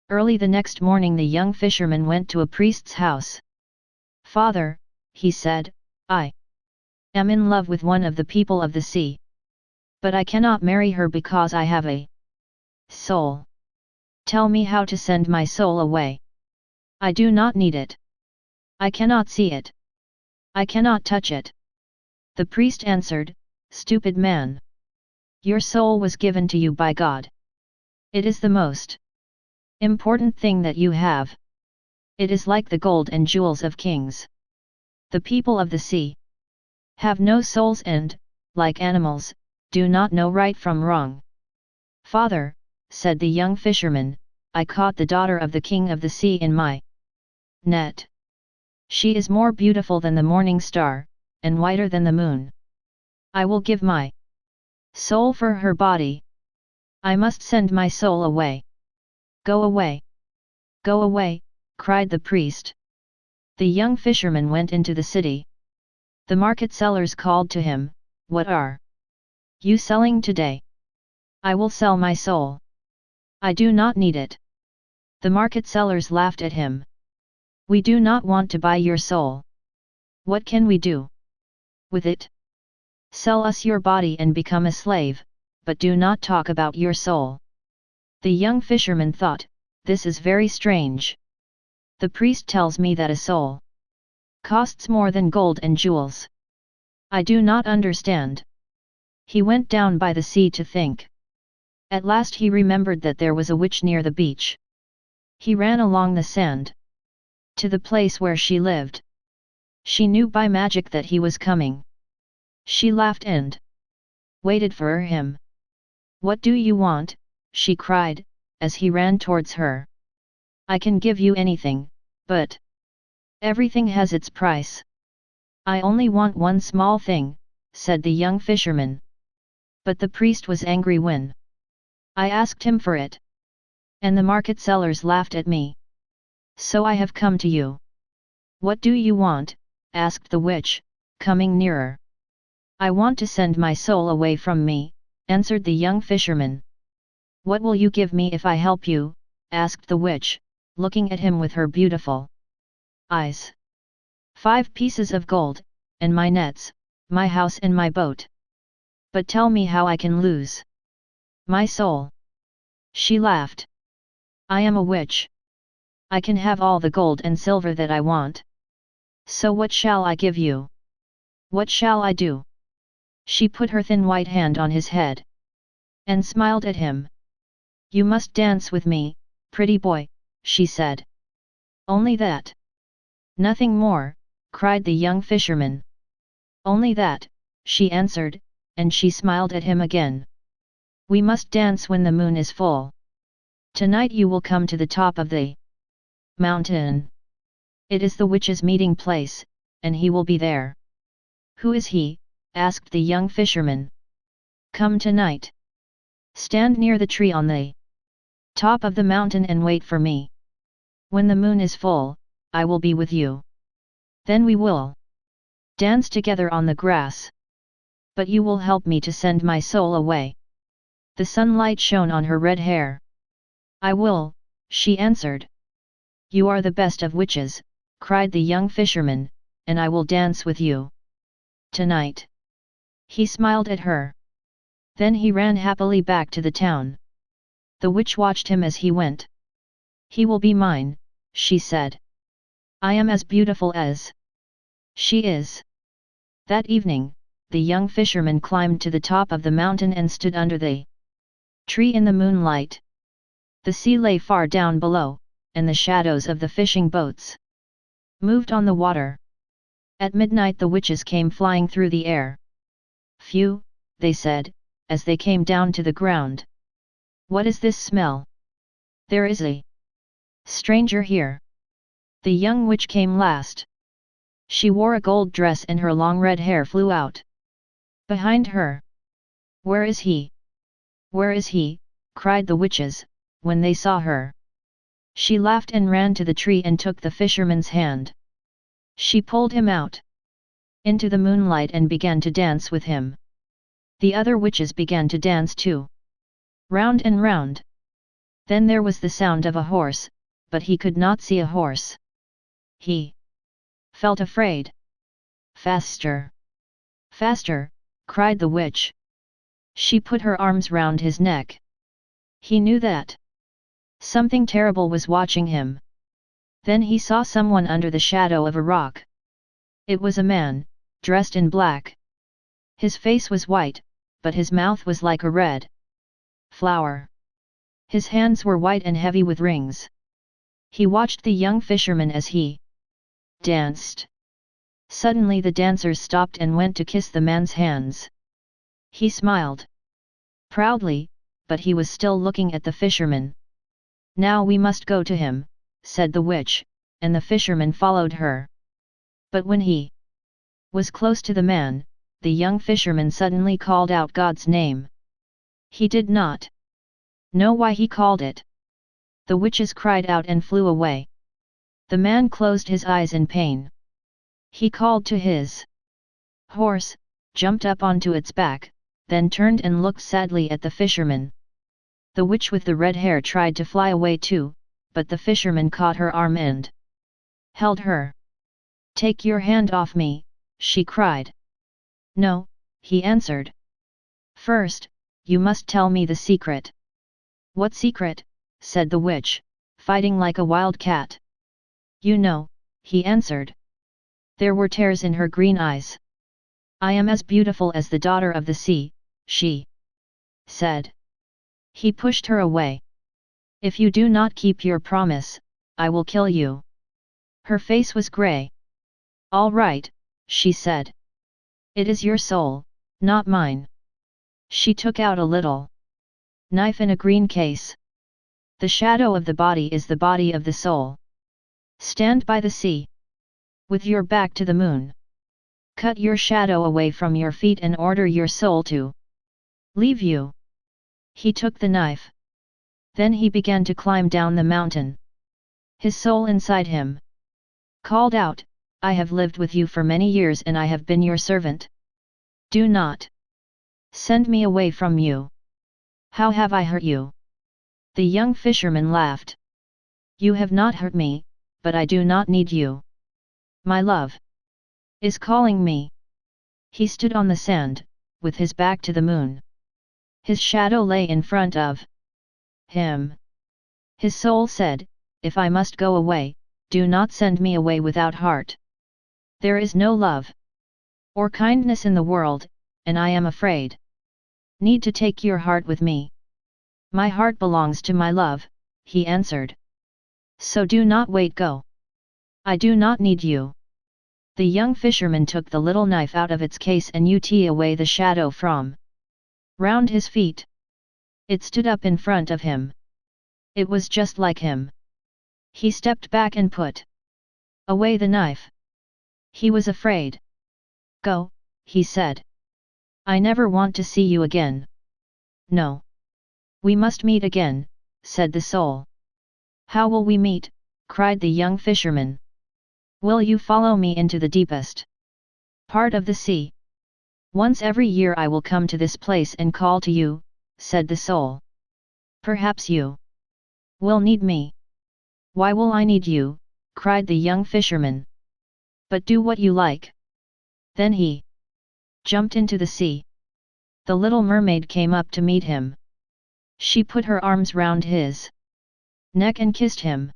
Early the next morning the young fisherman went to a priest's house. Father, he said, I am in love with one of the people of the sea. But I cannot marry her because I have a soul. Tell me how to send my soul away. I do not need it. I cannot see it. I cannot touch it. The priest answered, Stupid man. Your soul was given to you by God. It is the most important thing that you have. It is like the gold and jewels of kings. The people of the sea have no souls and, like animals, do not know right from wrong. Father, said the young fisherman, I caught the daughter of the king of the sea in my net. She is more beautiful than the morning star, and whiter than the moon. I will give my soul for her body. I must send my soul away. Go away! Go away! Cried the priest. The young fisherman went into the city. The market sellers called to him, "What are you selling today?" "I will sell my soul. I do not need it." The market sellers laughed at him. "We do not want to buy your soul. What can we do with it? Sell us your body and become a slave, but do not talk about your soul." The young fisherman thought, "This is very strange. The priest tells me that a soul costs more than gold and jewels. I do not understand." He went down by the sea to think. At last he remembered that there was a witch near the beach. He ran along the sand to the place where she lived. She knew by magic that he was coming. She laughed and waited for him. "What do you want?" she cried, as he ran towards her. "I can give you anything, but everything has its price." "I only want one small thing," said the young fisherman. But the priest was angry when I asked him for it. And the market sellers laughed at me. So I have come to you." "What do you want?" asked the witch, coming nearer. "I want to send my soul away from me," answered the young fisherman. "What will you give me if I help you?" asked the witch, looking at him with her beautiful eyes. "5 pieces of gold, and my nets, my house and my boat. But tell me how I can lose my soul." She laughed. "I am a witch. I can have all the gold and silver that I want. So what shall I give you? What shall I do?" She put her thin white hand on his head and smiled at him. "You must dance with me, pretty boy," she said. "Only that?" "Nothing more," cried the young fisherman. "Only that," she answered, and she smiled at him again. "We must dance when the moon is full. Tonight you will come to the top of the mountain. It is the witch's meeting place, and he will be there." "Who is he?" asked the young fisherman. "Come tonight. Stand near the tree on the top of the mountain and wait for me. When the moon is full, I will be with you. Then we will dance together on the grass. But you will help me to send my soul away." The sunlight shone on her red hair. "I will," she answered. "You are the best of witches," cried the young fisherman, "and I will dance with you tonight." He smiled at her. Then he ran happily back to the town. The witch watched him as he went. "He will be mine," she said. "I am as beautiful as she is." That evening, the young fisherman climbed to the top of the mountain and stood under the tree in the moonlight. The sea lay far down below, and the shadows of the fishing boats moved on the water. At midnight the witches came flying through the air. "Phew," they said, as they came down to the ground. "What is this smell? There is a stranger here." The young witch came last. She wore a gold dress and her long red hair flew out behind her. "Where is he? Where is he?" cried the witches, when they saw her. She laughed and ran to the tree and took the fisherman's hand. She pulled him out into the moonlight and began to dance with him. The other witches began to dance too, round and round. Then there was the sound of a horse, but he could not see a horse. He felt afraid. "Faster! Faster!" cried the witch. She put her arms round his neck. He knew that something terrible was watching him. Then he saw someone under the shadow of a rock. It was a man, dressed in black. His face was white, but his mouth was like a red flower. His hands were white and heavy with rings. He watched the young fisherman as he danced. Suddenly the dancers stopped and went to kiss the man's hands. He smiled proudly, but he was still looking at the fisherman. "Now we must go to him," said the witch, and the fisherman followed her. But when he was close to the man, the young fisherman suddenly called out God's name. He did not know why he called it. The witches cried out and flew away. The man closed his eyes in pain. He called to his horse, jumped up onto its back, then turned and looked sadly at the fisherman. The witch with the red hair tried to fly away too, but the fisherman caught her arm and held her. "Take your hand off me," she cried. "No," he answered. "First, you must tell me the secret." "What secret?" said the witch, fighting like a wild cat. "You know," he answered. There were tears in her green eyes. "I am as beautiful as the daughter of the sea," she said. He pushed her away. "If you do not keep your promise, I will kill you." Her face was grey. "All right," she said. "It is your soul, not mine." She took out a little knife in a green case. "The shadow of the body is the body of the soul. Stand by the sea, with your back to the moon. Cut your shadow away from your feet and order your soul to leave you." He took the knife. Then he began to climb down the mountain. His soul inside him called out, "I have lived with you for many years and I have been your servant. Do not send me away from you. How have I hurt you?" The young fisherman laughed. "You have not hurt me, but I do not need you. My love is calling me." He stood on the sand, with his back to the moon. His shadow lay in front of him. His soul said, "If I must go away, do not send me away without heart. There is no love or kindness in the world, and I am afraid. Need to take your heart with me." "My heart belongs to my love," he answered. "So do not wait, go. I do not need you." The young fisherman took the little knife out of its case and ut away the shadow from round his feet. It stood up in front of him. It was just like him. He stepped back and put away the knife. He was afraid. "Go," he said. "I never want to see you again." "No. We must meet again," said the soul. "How will we meet?" cried the young fisherman. "Will you follow me into the deepest part of the sea? Once every year I will come to this place and call to you," said the soul. "Perhaps you will need me." "Why will I need you?" cried the young fisherman. "But do what you like." Then he jumped into the sea. The little mermaid came up to meet him. She put her arms round his neck and kissed him.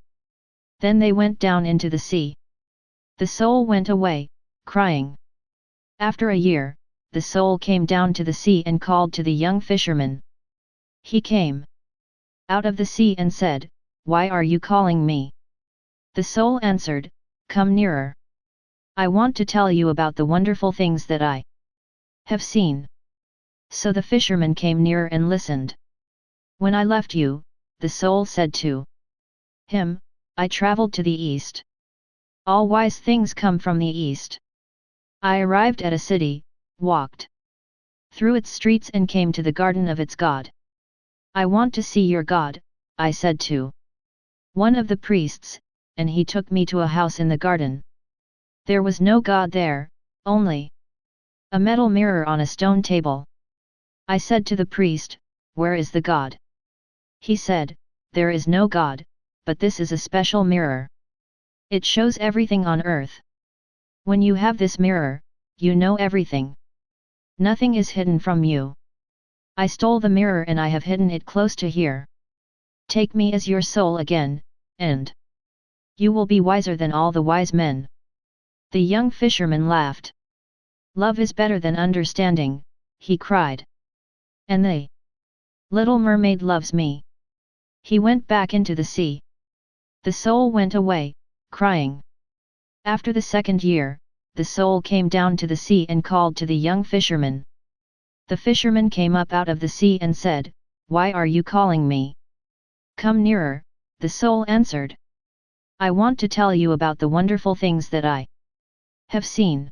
Then they went down into the sea. The soul went away, crying. After a year, the soul came down to the sea and called to the young fisherman. He came out of the sea and said, "Why are you calling me?" The soul answered, "Come nearer. I want to tell you about the wonderful things that I have seen." So the fisherman came near and listened. "When I left you," the soul said to him, "I traveled to the east. All wise things come from the east. I arrived at a city, walked through its streets and came to the garden of its god. I want to see your god," I said to one of the priests, and he took me to a house in the garden. There was no god there, only a metal mirror on a stone table. I said to the priest, "Where is the god?" He said, "There is no god, but this is a special mirror. It shows everything on earth. When you have this mirror, you know everything. Nothing is hidden from you. I stole the mirror and I have hidden it close to here. Take me as your soul again, and you will be wiser than all the wise men." The young fisherman laughed. "Love is better than understanding," he cried. "And the little mermaid loves me." He went back into the sea. The soul went away, crying. After the second year, the soul came down to the sea and called to the young fisherman. The fisherman came up out of the sea and said, "Why are you calling me?" "Come nearer," the soul answered. "I want to tell you about the wonderful things that I have seen.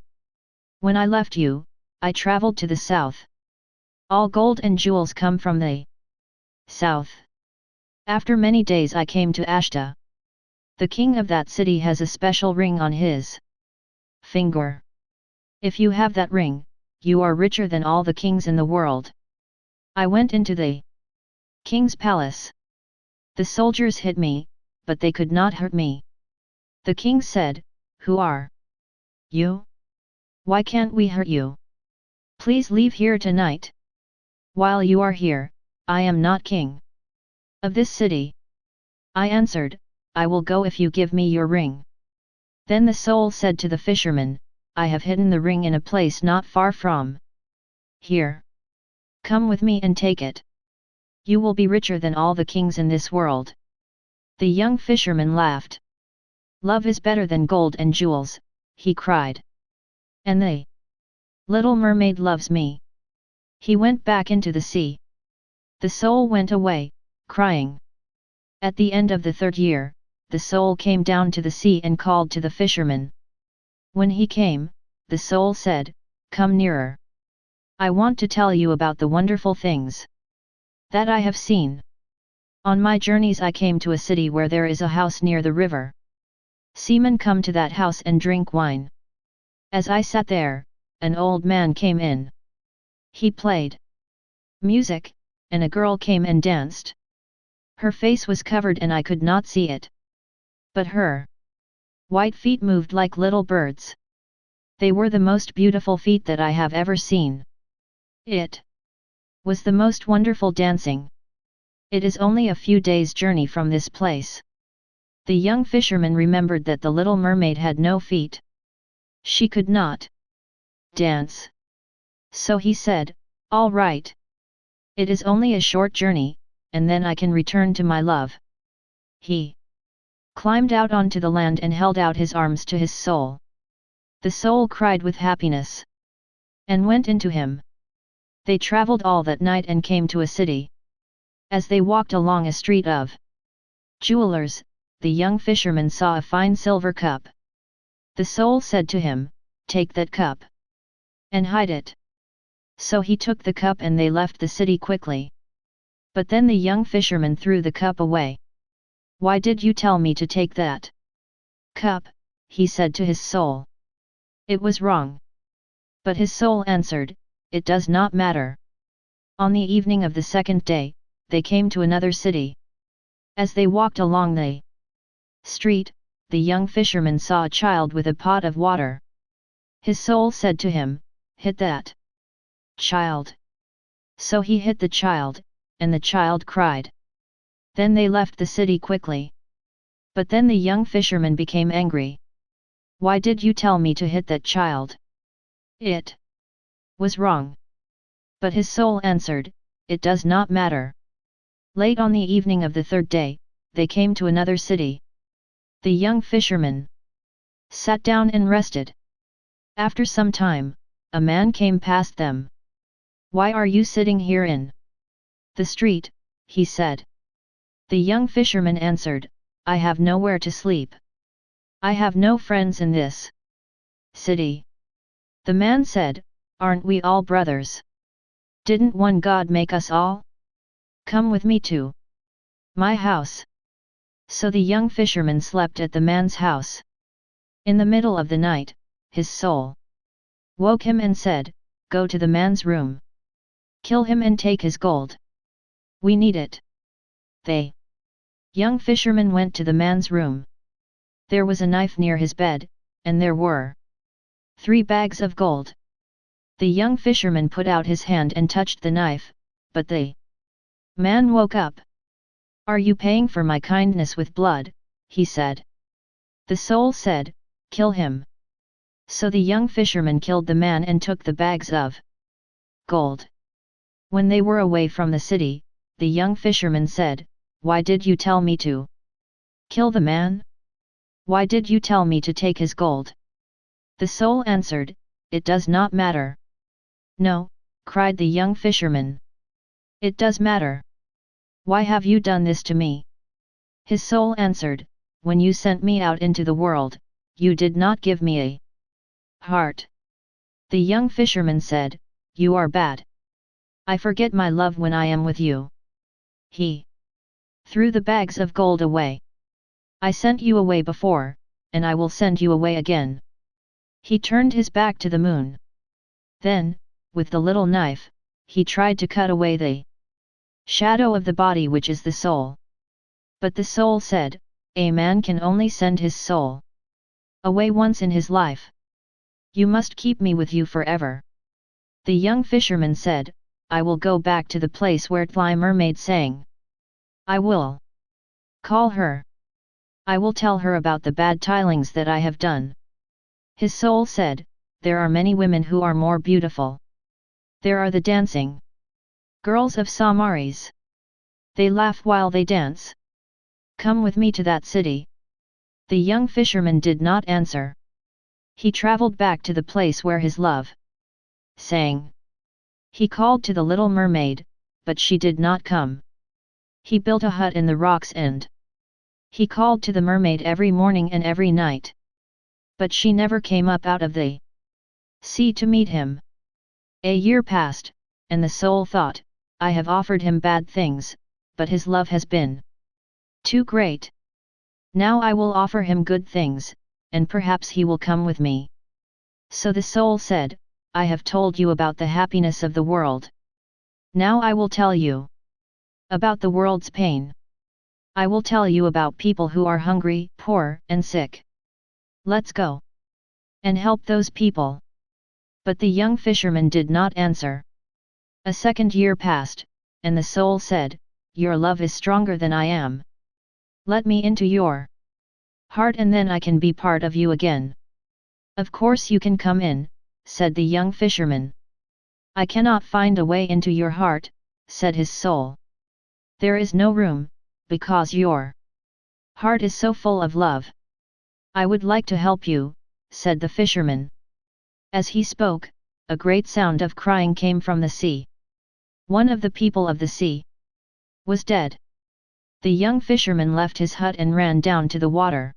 When I left you, I traveled to the south. All gold and jewels come from the south. After many days I came to Ashta. The king of that city has a special ring on his finger. If you have that ring, you are richer than all the kings in the world. I went into the king's palace. The soldiers hit me, but they could not hurt me. The king said, "Who are you? Why can't we hurt you? Please leave here tonight. While you are here, I am not king of this city." I answered, "I will go if you give me your ring." Then the soul said to the fisherman, "I have hidden the ring in a place not far from here. Come with me and take it. You will be richer than all the kings in this world." The young fisherman laughed. "Love is better than gold and jewels," he cried. "And the little mermaid loves me." He went back into the sea. The soul went away, crying. At the end of the 3rd year, the soul came down to the sea and called to the fisherman. When he came, the soul said, "Come nearer. I want to tell you about the wonderful things that I have seen. On my journeys I came to a city where there is a house near the river. Seamen come to that house and drink wine. As I sat there, an old man came in. He played music, and a girl came and danced. Her face was covered and I could not see it. But her white feet moved like little birds. They were the most beautiful feet that I have ever seen. It was the most wonderful dancing. It is only a few days' journey from this place." The young fisherman remembered that the little mermaid had no feet. She could not dance. So he said, "All right. It is only a short journey, and then I can return to my love." He climbed out onto the land and held out his arms to his soul. The soul cried with happiness and went into him. They traveled all that night and came to a city. As they walked along a street of jewelers, the young fisherman saw a fine silver cup. The soul said to him, "Take that cup and hide it." So he took the cup and they left the city quickly. But then the young fisherman threw the cup away. "Why did you tell me to take that cup?" he said to his soul. It was wrong. But his soul answered, "It does not matter." On the evening of the 2nd day, they came to another city. As they walked along the street, the young fisherman saw a child with a pot of water. His soul said to him, "Hit that child." So he hit the child, and the child cried. Then they left the city quickly. But then the young fisherman became angry. "Why did you tell me to hit that child? It was wrong." But his soul answered, "It does not matter." Late on the evening of the 3rd day, they came to another city. The young fisherman sat down and rested. After some time, a man came past them. "Why are you sitting here in the street?" he said. The young fisherman answered, "I have nowhere to sleep. I have no friends in this city." The man said, "Aren't we all brothers? Didn't one God make us all? Come with me to my house." So the young fisherman slept at the man's house. In the middle of the night, his soul woke him and said, "Go to the man's room. Kill him and take his gold. We need it." The young fisherman went to the man's room. There was a knife near his bed, and there were 3 bags of gold. The young fisherman put out his hand and touched the knife, but the man woke up. "Are you paying for my kindness with blood?" he said. The soul said, "Kill him." So the young fisherman killed the man and took the bags of gold. When they were away from the city, the young fisherman said, "Why did you tell me to kill the man? Why did you tell me to take his gold?" The soul answered, "It does not matter." "No," cried the young fisherman. "It does matter. Why have you done this to me?" His soul answered, "When you sent me out into the world, you did not give me a heart." The young fisherman said, "You are bad. I forget my love when I am with you." He threw the bags of gold away. "I sent you away before, and I will send you away again." He turned his back to the moon. Then, with the little knife, he tried to cut away the shadow of the body which is the soul. But the soul said, "A man can only send his soul away once in his life. You must keep me with you forever." The young fisherman said, "I will go back to the place where the mermaid sang. I will call her. I will tell her about the bad tidings that I have done." His soul said, "There are many women who are more beautiful. There are the dancing girls of Samaris. They laugh while they dance. Come with me to that city." The young fisherman did not answer. He traveled back to the place where his love sang. He called to the little mermaid, but she did not come. He built a hut in the rocks and he called to the mermaid every morning and every night. But she never came up out of the sea to meet him. A year passed, and the soul thought, "I have offered him bad things, but his love has been too great. Now I will offer him good things, and perhaps he will come with me." So the soul said, "I have told you about the happiness of the world. Now I will tell you about the world's pain. I will tell you about people who are hungry, poor, and sick. Let's go and help those people." But the young fisherman did not answer. A second year passed, and the soul said, "Your love is stronger than I am. Let me into your heart and then I can be part of you again." "Of course you can come in," said the young fisherman. "I cannot find a way into your heart," said his soul. "There is no room, because your heart is so full of love." "I would like to help you," said the fisherman. As he spoke, a great sound of crying came from the sea. One of the people of the sea was dead. The young fisherman left his hut and ran down to the water.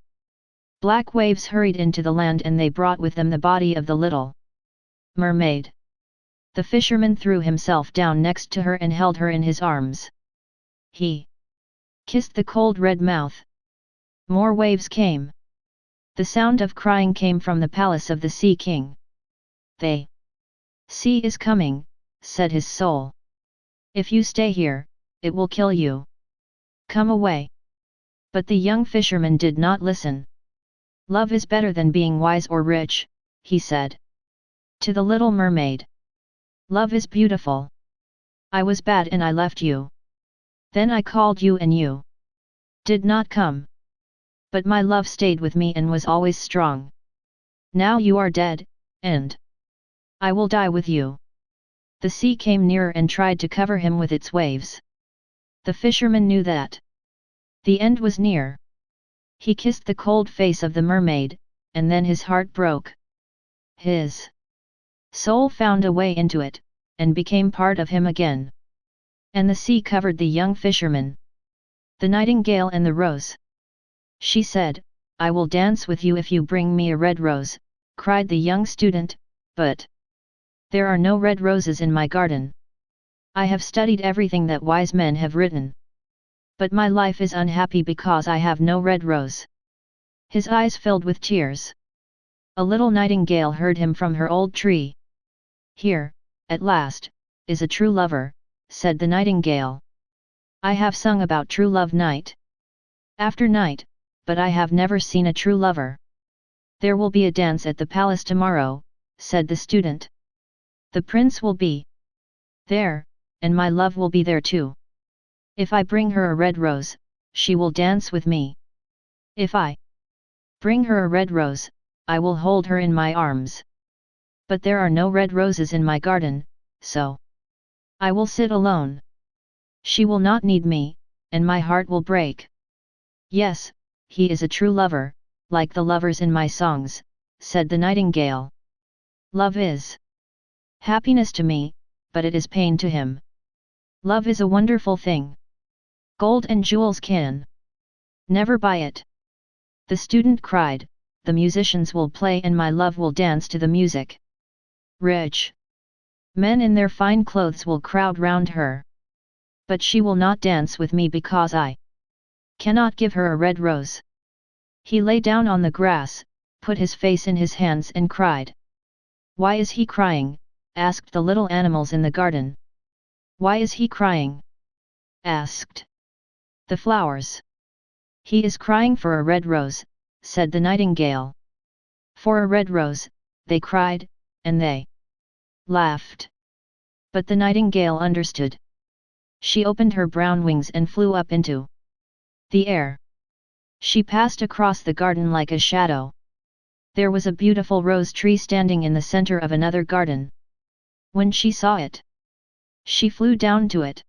Black waves hurried into the land and they brought with them the body of the little mermaid. The fisherman threw himself down next to her and held her in his arms. He kissed the cold red mouth. More waves came. The sound of crying came from the palace of the Sea King. "The sea is coming," said his soul. "If you stay here, it will kill you. Come away." But the young fisherman did not listen. "Love is better than being wise or rich," he said to the little mermaid. "Love is beautiful. I was bad and I left you. Then I called you and you did not come. But my love stayed with me and was always strong. Now you are dead, and I will die with you." The sea came nearer and tried to cover him with its waves. The fisherman knew that the end was near. He kissed the cold face of the mermaid, and then his heart broke. His soul found a way into it, and became part of him again. And the sea covered the young fisherman. The nightingale and the rose. She said, "I will dance with you if you bring me a red rose," cried the young student, "but there are no red roses in my garden. I have studied everything that wise men have written. But my life is unhappy because I have no red rose." His eyes filled with tears. A little nightingale heard him from her old tree. "Here, at last, is a true lover," said the nightingale. "I have sung about true love night after night, but I have never seen a true lover." "There will be a dance at the palace tomorrow," said the student. "The prince will be there, and my love will be there too. If I bring her a red rose, she will dance with me. If I bring her a red rose, I will hold her in my arms. But there are no red roses in my garden, so I will sit alone. She will not need me, and my heart will break." "Yes, he is a true lover, like the lovers in my songs," said the nightingale. "Love is happiness to me, but it is pain to him. Love is a wonderful thing. Gold and jewels can never buy it." The student cried, "The musicians will play and my love will dance to the music. Rich men in their fine clothes will crowd round her. But she will not dance with me because I cannot give her a red rose." He lay down on the grass, put his face in his hands and cried. "Why is he crying?" asked the little animals in the garden. "Why is he crying?" asked the flowers. "He is crying for a red rose," said the nightingale. "For a red rose," they cried, and they laughed. But the nightingale understood. She opened her brown wings and flew up into the air. She passed across the garden like a shadow. There was a beautiful rose tree standing in the center of another garden. When she saw it, she flew down to it.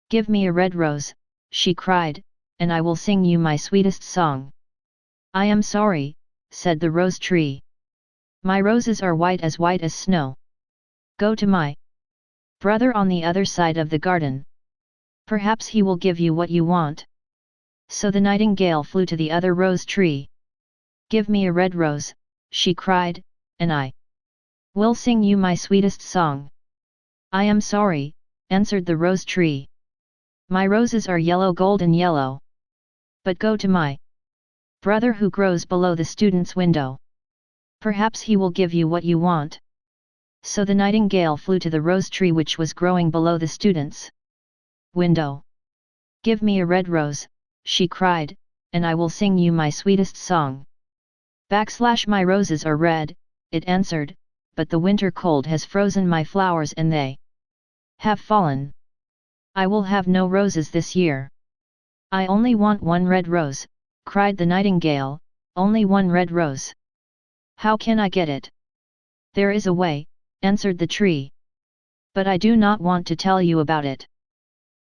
"Give me a red rose," she cried, "and I will sing you my sweetest song." "I am sorry," said the rose tree. "My roses are white as snow. Go to my brother on the other side of the garden. Perhaps he will give you what you want." So the nightingale flew to the other rose tree. "Give me a red rose," she cried, "and I will sing you my sweetest song." "I am sorry," answered the rose tree. "My roses are yellow, golden yellow. But go to my brother who grows below the student's window. Perhaps he will give you what you want." So the nightingale flew to the rose tree which was growing below the student's window. "Give me a red rose," she cried, "and I will sing you my sweetest song." "My roses are red," it answered, "but the winter cold has frozen my flowers and they have fallen. I will have no roses this year." "I only want one red rose," cried the nightingale, "only one red rose. How can I get it?" "There is a way," answered the tree. "But I do not want to tell you about it."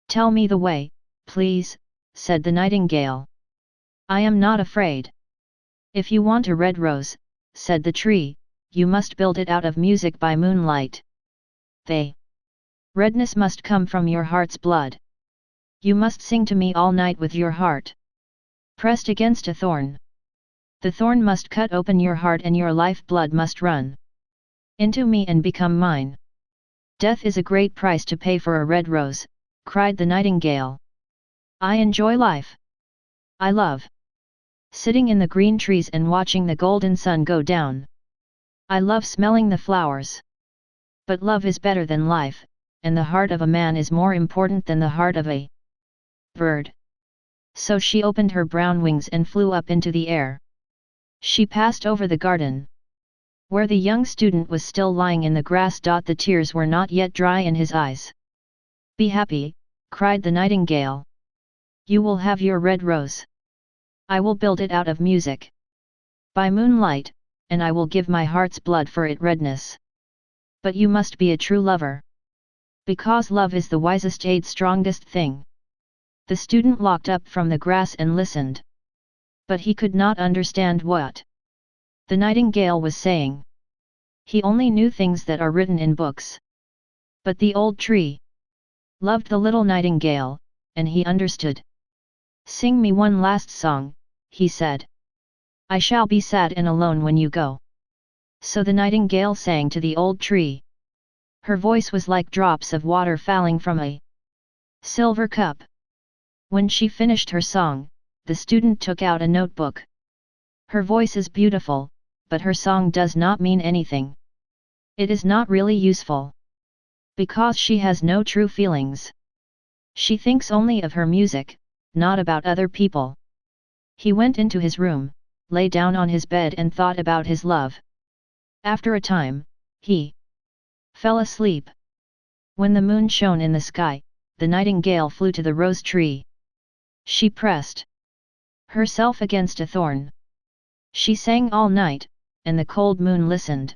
"Tell me the way, please," said the nightingale. "I am not afraid." "If you want a red rose," said the tree, "you must build it out of music by moonlight. The redness must come from your heart's blood. You must sing to me all night with your heart pressed against a thorn. The thorn must cut open your heart and your life blood must run into me and become mine." "Death is a great price to pay for a red rose," cried the nightingale. "I enjoy life. I love sitting in the green trees and watching the golden sun go down. I love smelling the flowers. But love is better than life, and the heart of a man is more important than the heart of a bird." So she opened her brown wings and flew up into the air. She passed over the garden, where the young student was still lying in the grass. The tears were not yet dry in his eyes. "Be happy," cried the nightingale. "You will have your red rose. I will build it out of music by moonlight, and I will give my heart's blood for its redness. But you must be a true lover, because love is the wisest and strongest thing." The student looked up from the grass and listened. But he could not understand what the nightingale was saying. He only knew things that are written in books. But the old tree loved the little nightingale, and he understood. "Sing me one last song," he said. "I shall be sad and alone when you go." So the nightingale sang to the old tree. Her voice was like drops of water falling from a silver cup. When she finished her song, the student took out a notebook. "Her voice is beautiful, but her song does not mean anything. It is not really useful. Because she has no true feelings. She thinks only of her music, not about other people." He went into his room, lay down on his bed and thought about his love. After a time, he fell asleep. When the moon shone in the sky, the nightingale flew to the rose tree. She pressed herself against a thorn. She sang all night, and the cold moon listened.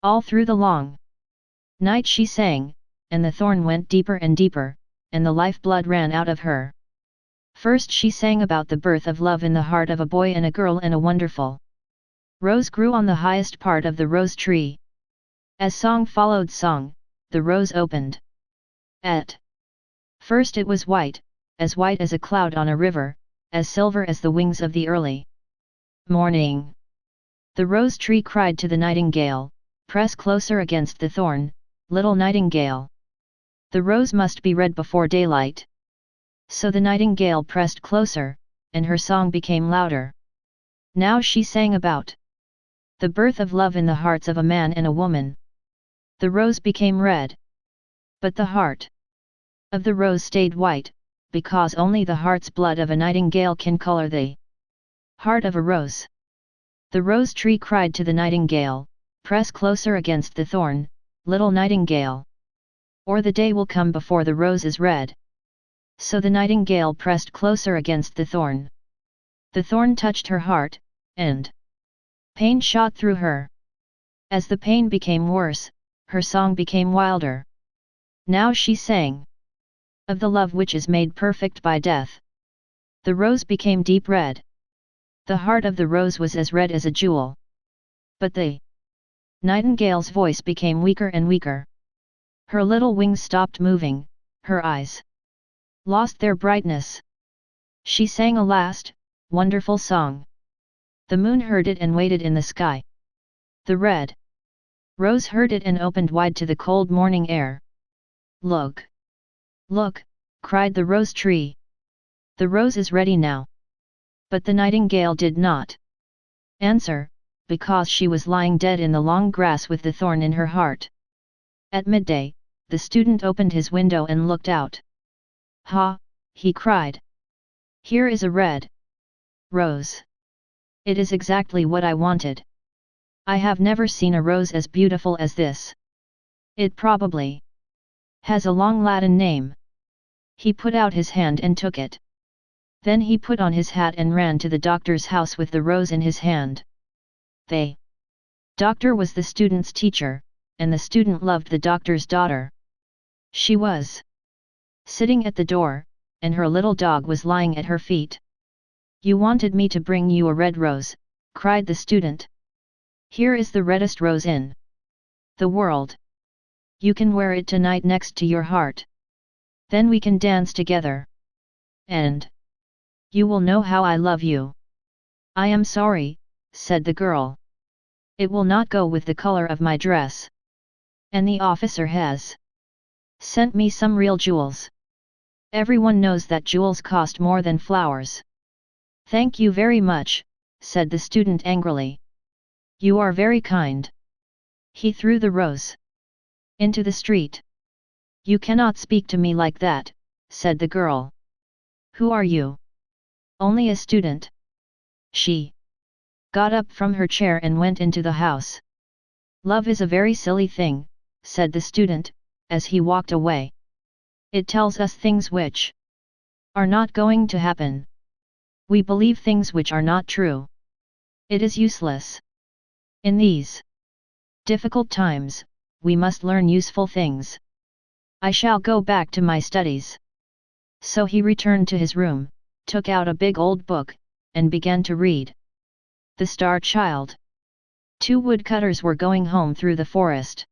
All through the long night she sang, and the thorn went deeper and deeper, and the lifeblood ran out of her. First she sang about the birth of love in the heart of a boy and a girl, and a wonderful rose grew on the highest part of the rose tree. As song followed song, the rose opened. At first it was white as a cloud on a river, as silver as the wings of the early morning. The rose tree cried to the nightingale, "Press closer against the thorn, little nightingale. The rose must be red before daylight." So the nightingale pressed closer, and her song became louder. Now she sang about The birth of love in the hearts of a man and a woman. The rose became red. But the heart of the rose stayed white, because only the heart's blood of a nightingale can color the heart of a rose. The rose tree cried to the nightingale, "Press closer against the thorn, little nightingale, or the day will come before the rose is red." So the nightingale pressed closer against the thorn. The thorn touched her heart, and pain shot through her. As the pain became worse, her song became wilder. Now she sang of the love which is made perfect by death. The rose became deep red. The heart of the rose was as red as a jewel. But the nightingale's voice became weaker and weaker. Her little wings stopped moving, her eyes lost their brightness. She sang a last, wonderful song. The moon heard it and waited in the sky. The red rose heard it and opened wide to the cold morning air. "Look! Look!" cried the rose tree. "The rose is ready now." But the nightingale did not answer, because she was lying dead in the long grass with the thorn in her heart. At midday, the student opened his window and looked out. "Ha!" he cried. "Here is a red rose. It is exactly what I wanted. I have never seen a rose as beautiful as this. It probably has a long Latin name." He put out his hand and took it. Then he put on his hat and ran to the doctor's house with the rose in his hand. The doctor was the student's teacher, and the student loved the doctor's daughter. She was sitting at the door, and her little dog was lying at her feet. "You wanted me to bring you a red rose," cried the student. "Here is the reddest rose in the world. You can wear it tonight next to your heart. Then we can dance together. And you will know how I love you." "I am sorry," said the girl. "It will not go with the color of my dress. And the officer has sent me some real jewels. Everyone knows that jewels cost more than flowers." "Thank you very much," said the student angrily. "You are very kind." He threw the rose into the street. "You cannot speak to me like that," said the girl. "Who are you?" "Only a student." She got up from her chair and went into the house. "Love is a very silly thing," said the student, as he walked away. "It tells us things which are not going to happen. We believe things which are not true. It is useless. In these difficult times, we must learn useful things. I shall go back to my studies." So he returned to his room, took out a big old book, and began to read. The Star Child. 2 woodcutters were going home through the forest.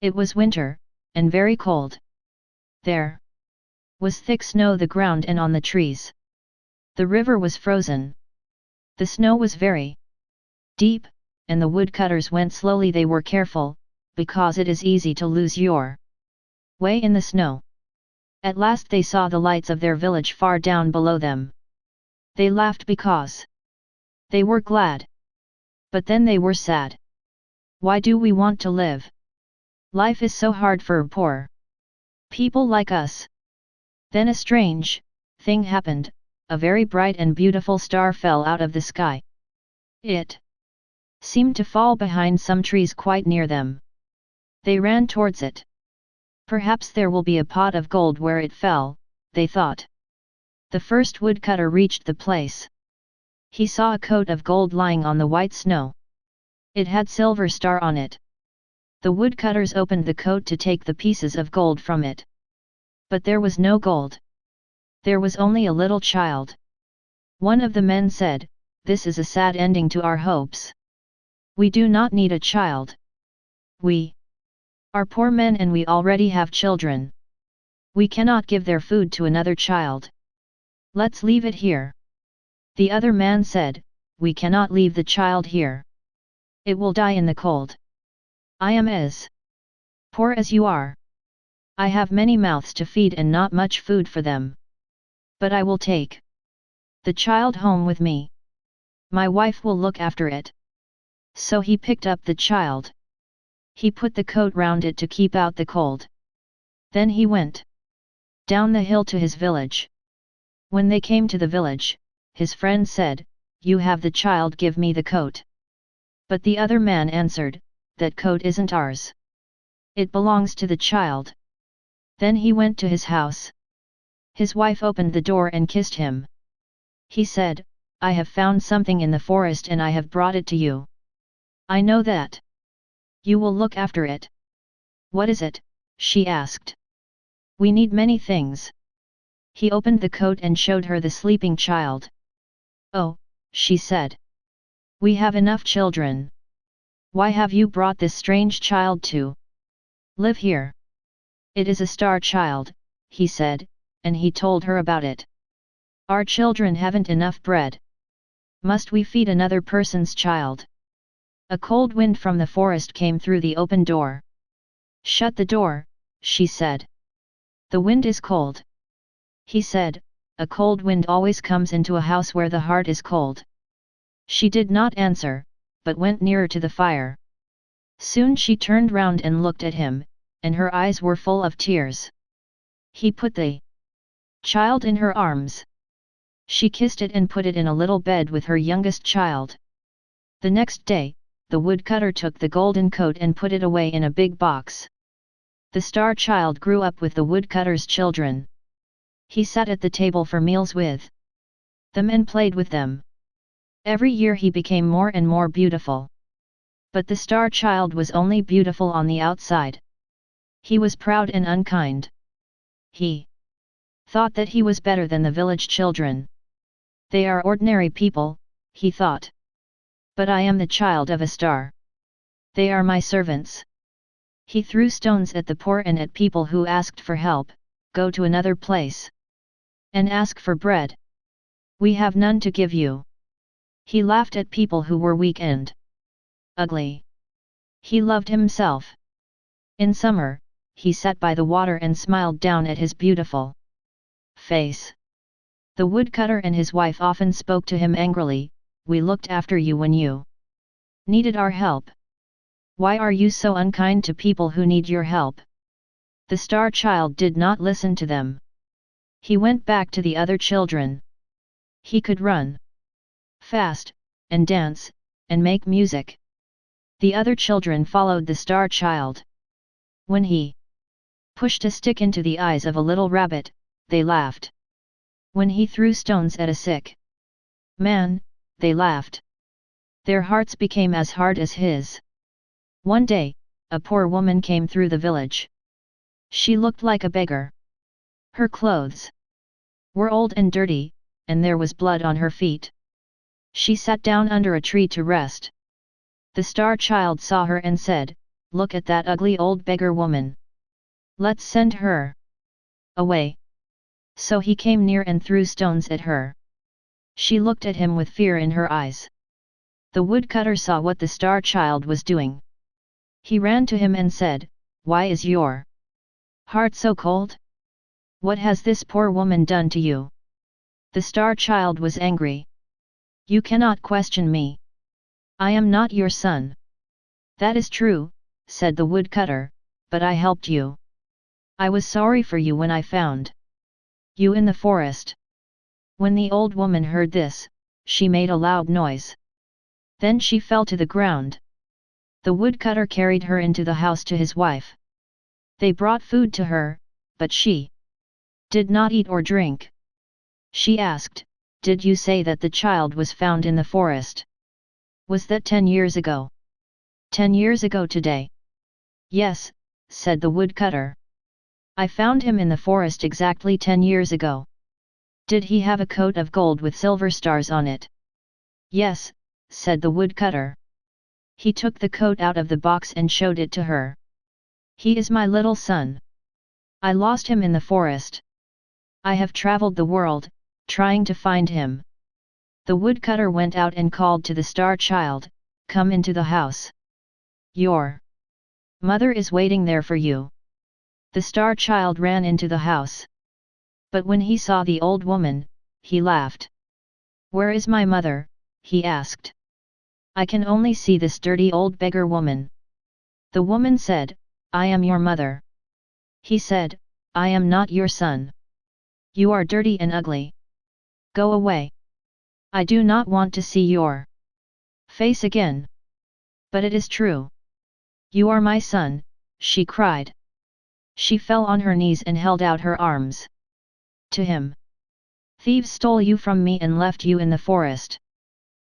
It was winter, and very cold. There was thick snow the ground and on the trees. The river was frozen. The snow was very deep, and the woodcutters went slowly. They were careful, because it is easy to lose your way in the snow. At last they saw the lights of their village far down below them. They laughed because they were glad. But then they were sad. Why do we want to live? Life is so hard for poor people like us. Then a strange thing happened. A very bright and beautiful star fell out of the sky. It seemed to fall behind some trees quite near them. They ran towards it. Perhaps there will be a pot of gold where it fell, they thought. The first woodcutter reached the place. He saw a coat of gold lying on the white snow. It had silver star on it. The woodcutters opened the coat to take the pieces of gold from it. But there was no gold. There was only a little child. One of the men said, "This is a sad ending to our hopes. We do not need a child. We are poor men and we already have children. We cannot give their food to another child. Let's leave it here." The other man said, "We cannot leave the child here. It will die in the cold. I am as poor as you are. I have many mouths to feed and not much food for them. But I will take the child home with me. My wife will look after it." So he picked up the child. He put the coat round it to keep out the cold. Then he went down the hill to his village. When they came to the village, his friend said, "You have the child, give me the coat." But the other man answered, "That coat isn't ours. It belongs to the child." Then he went to his house. His wife opened the door and kissed him. He said, "I have found something in the forest and I have brought it to you. I know that you will look after it." "What is it?" she asked. "We need many things." He opened the coat and showed her the sleeping child. "Oh," she said. "We have enough children. Why have you brought this strange child to live here?" "It is a star child," he said, and he told her about it. "Our children haven't enough bread. Must we feed another person's child?" A cold wind from the forest came through the open door. "Shut the door," she said. "The wind is cold." He said, "A cold wind always comes into a house where the heart is cold." She did not answer, but went nearer to the fire. Soon she turned round and looked at him, and her eyes were full of tears. He put the child in her arms. She kissed it and put it in a little bed with her youngest child. The next day, the woodcutter took the golden coat and put it away in a big box. The star child grew up with the woodcutter's children. He sat at the table for meals with them and played with them. Every year he became more and more beautiful. But the star child was only beautiful on the outside. He was proud and unkind. He thought that he was better than the village children. "They are ordinary people," he thought. "But I am the child of a star. They are my servants." He threw stones at the poor and at people who asked for help. "Go to another place and ask for bread. We have none to give you." He laughed at people who were weak and ugly. He loved himself. In summer, he sat by the water and smiled down at his beautiful face. The woodcutter and his wife often spoke to him angrily, "We looked after you when you needed our help. Why are you so unkind to people who need your help?" The star child did not listen to them. He went back to the other children. He could run fast, and dance, and make music. The other children followed the star child. When he pushed a stick into the eyes of a little rabbit, they laughed. When he threw stones at a sick man, they laughed. Their hearts became as hard as his. One day, a poor woman came through the village. She looked like a beggar. Her clothes were old and dirty, and there was blood on her feet. She sat down under a tree to rest. The star child saw her and said, "Look at that ugly old beggar woman. Let's send her away." So he came near and threw stones at her. She looked at him with fear in her eyes. The woodcutter saw what the star child was doing. He ran to him and said, "Why is your heart so cold? What has this poor woman done to you?" The star child was angry. "You cannot question me. I am not your son." "That is true," said the woodcutter, "but I helped you. I was sorry for you when I found you in the forest." When the old woman heard this, she made a loud noise. Then she fell to the ground. The woodcutter carried her into the house to his wife. They brought food to her, but she did not eat or drink. She asked, "Did you say that the child was found in the forest? Was that 10 years ago?" 10 years ago today." "Yes," said the woodcutter. "I found him in the forest exactly 10 years ago." "Did he have a coat of gold with silver stars on it?" "Yes," said the woodcutter. He took the coat out of the box and showed it to her. "He is my little son. I lost him in the forest. I have traveled the world, trying to find him." The woodcutter went out and called to the star child, "Come into the house. Your mother is waiting there for you." The star child ran into the house. But when he saw the old woman, he laughed. "Where is my mother?" he asked. I can only see this dirty old beggar woman. The woman said, I am your mother. He said, I am not your son. You are dirty and ugly. Go away. I do not want to see your face again. But it is true. You are my son, she cried. She fell on her knees and held out her arms to him. Thieves stole you from me and left you in the forest.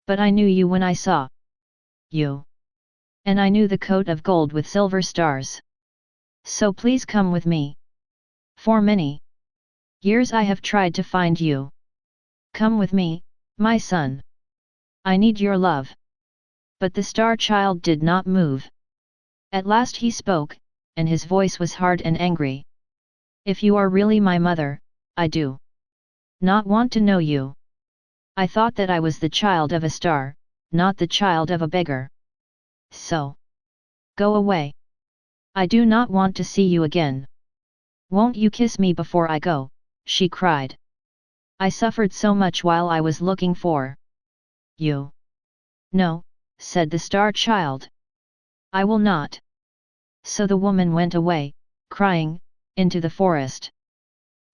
But I knew you when I saw you. And I knew the coat of gold with silver stars. So please come with me. For many years I have tried to find you. Come with me, my son. I need your love. But the star child did not move. At last he spoke, and his voice was hard and angry. If you are really my mother, I do not want to know you. I thought that I was the child of a star, not the child of a beggar. So, go away. I do not want to see you again. Won't you kiss me before I go? She cried. I suffered so much while I was looking for you. No, said the star child. I will not. So the woman went away, crying, into the forest.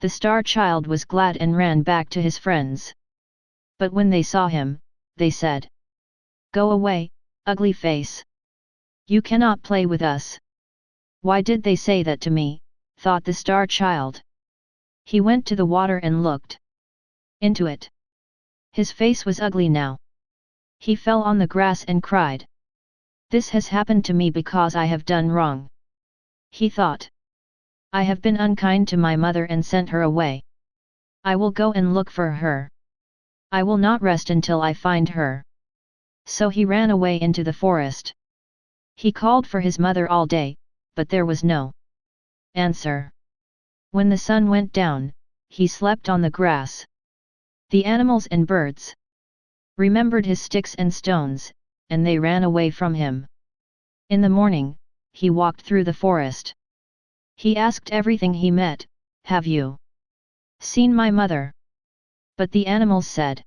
The star child was glad and ran back to his friends. But when they saw him, they said, Go away, ugly face. You cannot play with us. Why did they say that to me? Thought the star child. He went to the water and looked into it. His face was ugly now. He fell on the grass and cried. This has happened to me because I have done wrong. He thought. I have been unkind to my mother and sent her away. I will go and look for her. I will not rest until I find her. So he ran away into the forest. He called for his mother all day, but there was no answer. When the sun went down, he slept on the grass. The animals and birds remembered his sticks and stones, and they ran away from him. In the morning, he walked through the forest. He asked everything he met, Have you seen my mother? But the animals said,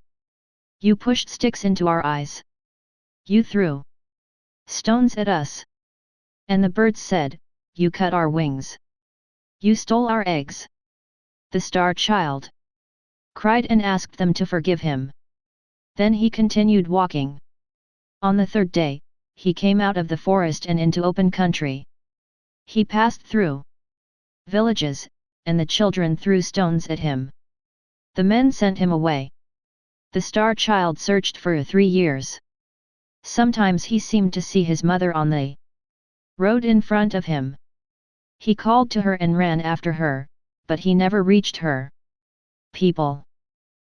You pushed sticks into our eyes. You threw stones at us. And the birds said, You cut our wings. You stole our eggs. The star child cried and asked them to forgive him. Then he continued walking. On the third day, he came out of the forest and into open country. He passed through villages, and the children threw stones at him. The men sent him away. The star child searched for 3 years. Sometimes he seemed to see his mother on the road in front of him. He called to her and ran after her, but he never reached her. People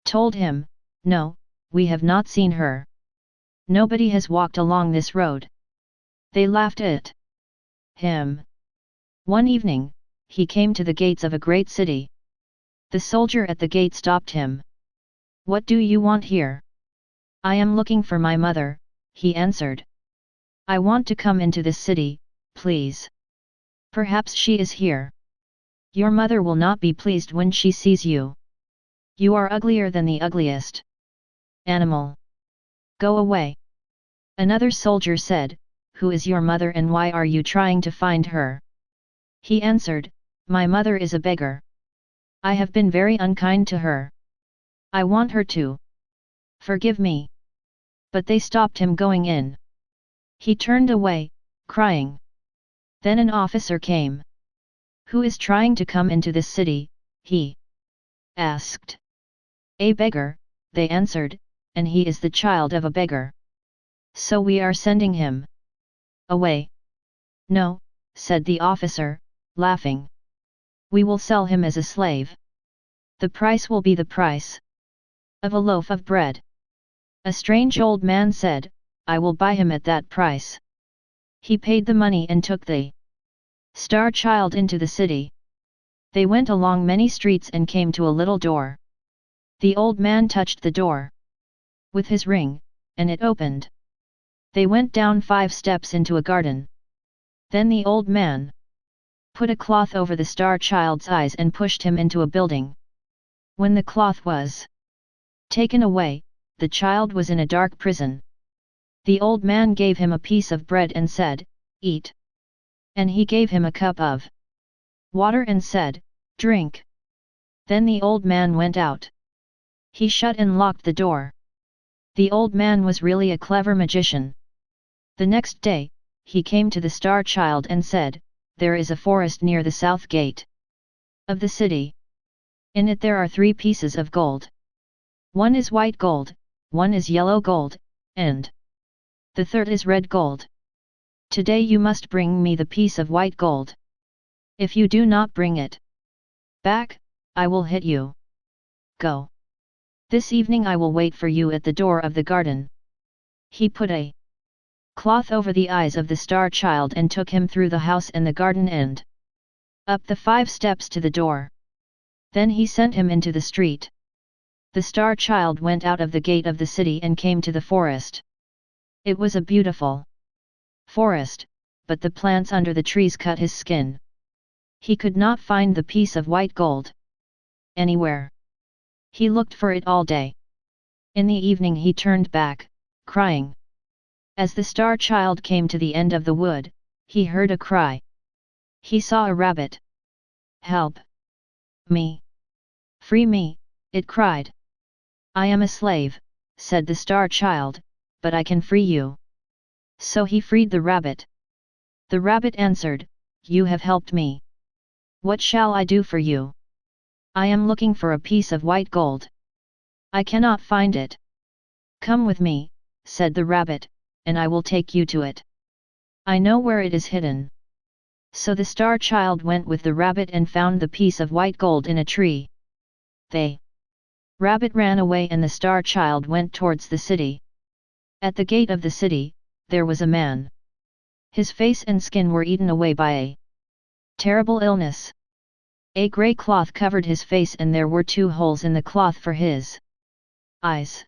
told him, No, we have not seen her. Nobody has walked along this road. They laughed at him. One evening, he came to the gates of a great city. The soldier at the gate stopped him. What do you want here? I am looking for my mother, he answered. I want to come into this city, please. Perhaps she is here. Your mother will not be pleased when she sees you. You are uglier than the ugliest animal. Go away. Another soldier said, Who is your mother and why are you trying to find her? He answered, My mother is a beggar. I have been very unkind to her. I want her to forgive me. But they stopped him going in. He turned away, crying. Then an officer came. Who is trying to come into this city? He asked. A beggar, they answered, and he is the child of a beggar. So we are sending him away. No, said the officer, laughing. We will sell him as a slave. The price will be the price of a loaf of bread. A strange old man said, I will buy him at that price. He paid the money and took the star child into the city. They went along many streets and came to a little door. The old man touched the door with his ring, and it opened. They went down 5 steps into a garden. Then the old man put a cloth over the star child's eyes and pushed him into a building. When the cloth was taken away, the child was in a dark prison. The old man gave him a piece of bread and said, "Eat." And he gave him a cup of water and said, "Drink." Then the old man went out. He shut and locked the door. The old man was really a clever magician. The next day, he came to the star child and said, "There is a forest near the south gate of the city. In it there are 3 pieces of gold. One is white gold, one is yellow gold, and the third is red gold. Today you must bring me the piece of white gold. If you do not bring it back, I will hit you. Go. This evening I will wait for you at the door of the garden." He put a cloth over the eyes of the star child and took him through the house and the garden and up the 5 steps to the door. Then he sent him into the street. The star child went out of the gate of the city and came to the forest. It was a beautiful forest, but the plants under the trees cut his skin. He could not find the piece of white gold anywhere. He looked for it all day. In the evening he turned back, crying. As the star child came to the end of the wood, he heard a cry. He saw a rabbit. "Help me! Free me!" it cried. "I am a slave," said the star child, "but I can free you." So he freed the rabbit. The rabbit answered, "You have helped me. What shall I do for you? I am looking for a piece of white gold. I cannot find it." "Come with me," said the rabbit, "and I will take you to it. I know where it is hidden." So the star child went with the rabbit and found the piece of white gold in a tree. The rabbit ran away and the star child went towards the city. At the gate of the city, there was a man. His face and skin were eaten away by a terrible illness. A grey cloth covered his face and there were 2 holes in the cloth for his eyes.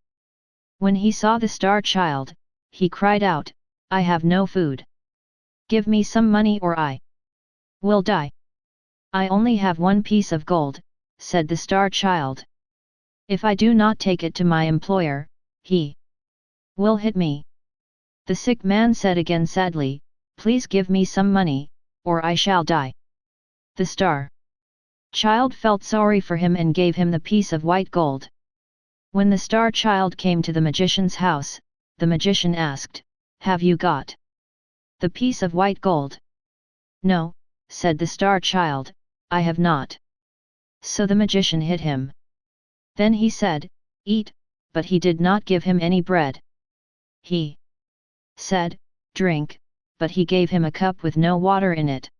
When he saw the star child, he cried out, "I have no food. Give me some money or I will die." "I only have 1 piece of gold," said the star child. "If I do not take it to my employer, he will hit me." The sick man said again sadly, "Please give me some money, or I shall die." The star child felt sorry for him and gave him the piece of white gold. When the star child came to the magician's house, the magician asked, "Have you got the piece of white gold?" "No," said the star child, "I have not." So the magician hit him. Then he said, "Eat," but he did not give him any bread. He said, "Drink," but he gave him a cup with no water in it.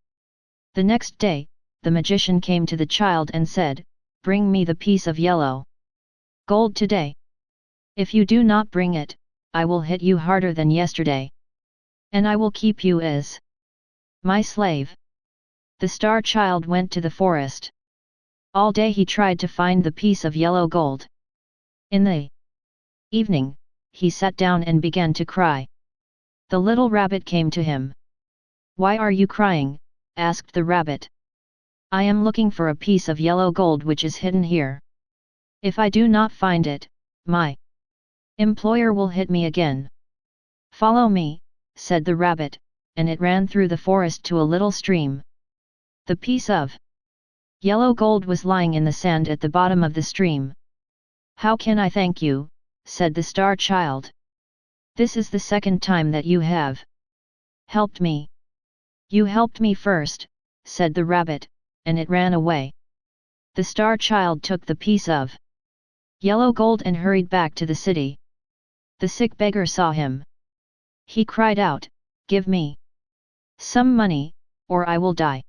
The next day, the magician came to the child and said, "Bring me the piece of yellow gold today. If you do not bring it, I will hit you harder than yesterday. And I will keep you as my slave." The star child went to the forest. All day he tried to find the piece of yellow gold. In the evening, he sat down and began to cry. The little rabbit came to him. "Why are you crying?" asked the rabbit. "I am looking for a piece of yellow gold which is hidden here. If I do not find it, my employer will hit me again." "Follow me," said the rabbit, and it ran through the forest to a little stream. The piece of yellow gold was lying in the sand at the bottom of the stream. "How can I thank you?" said the star child. "This is the second time that you have helped me." "You helped me first," said the rabbit, and it ran away. The star child took the piece of yellow gold and hurried back to the city. The sick beggar saw him. He cried out, "Give me some money, or I will die."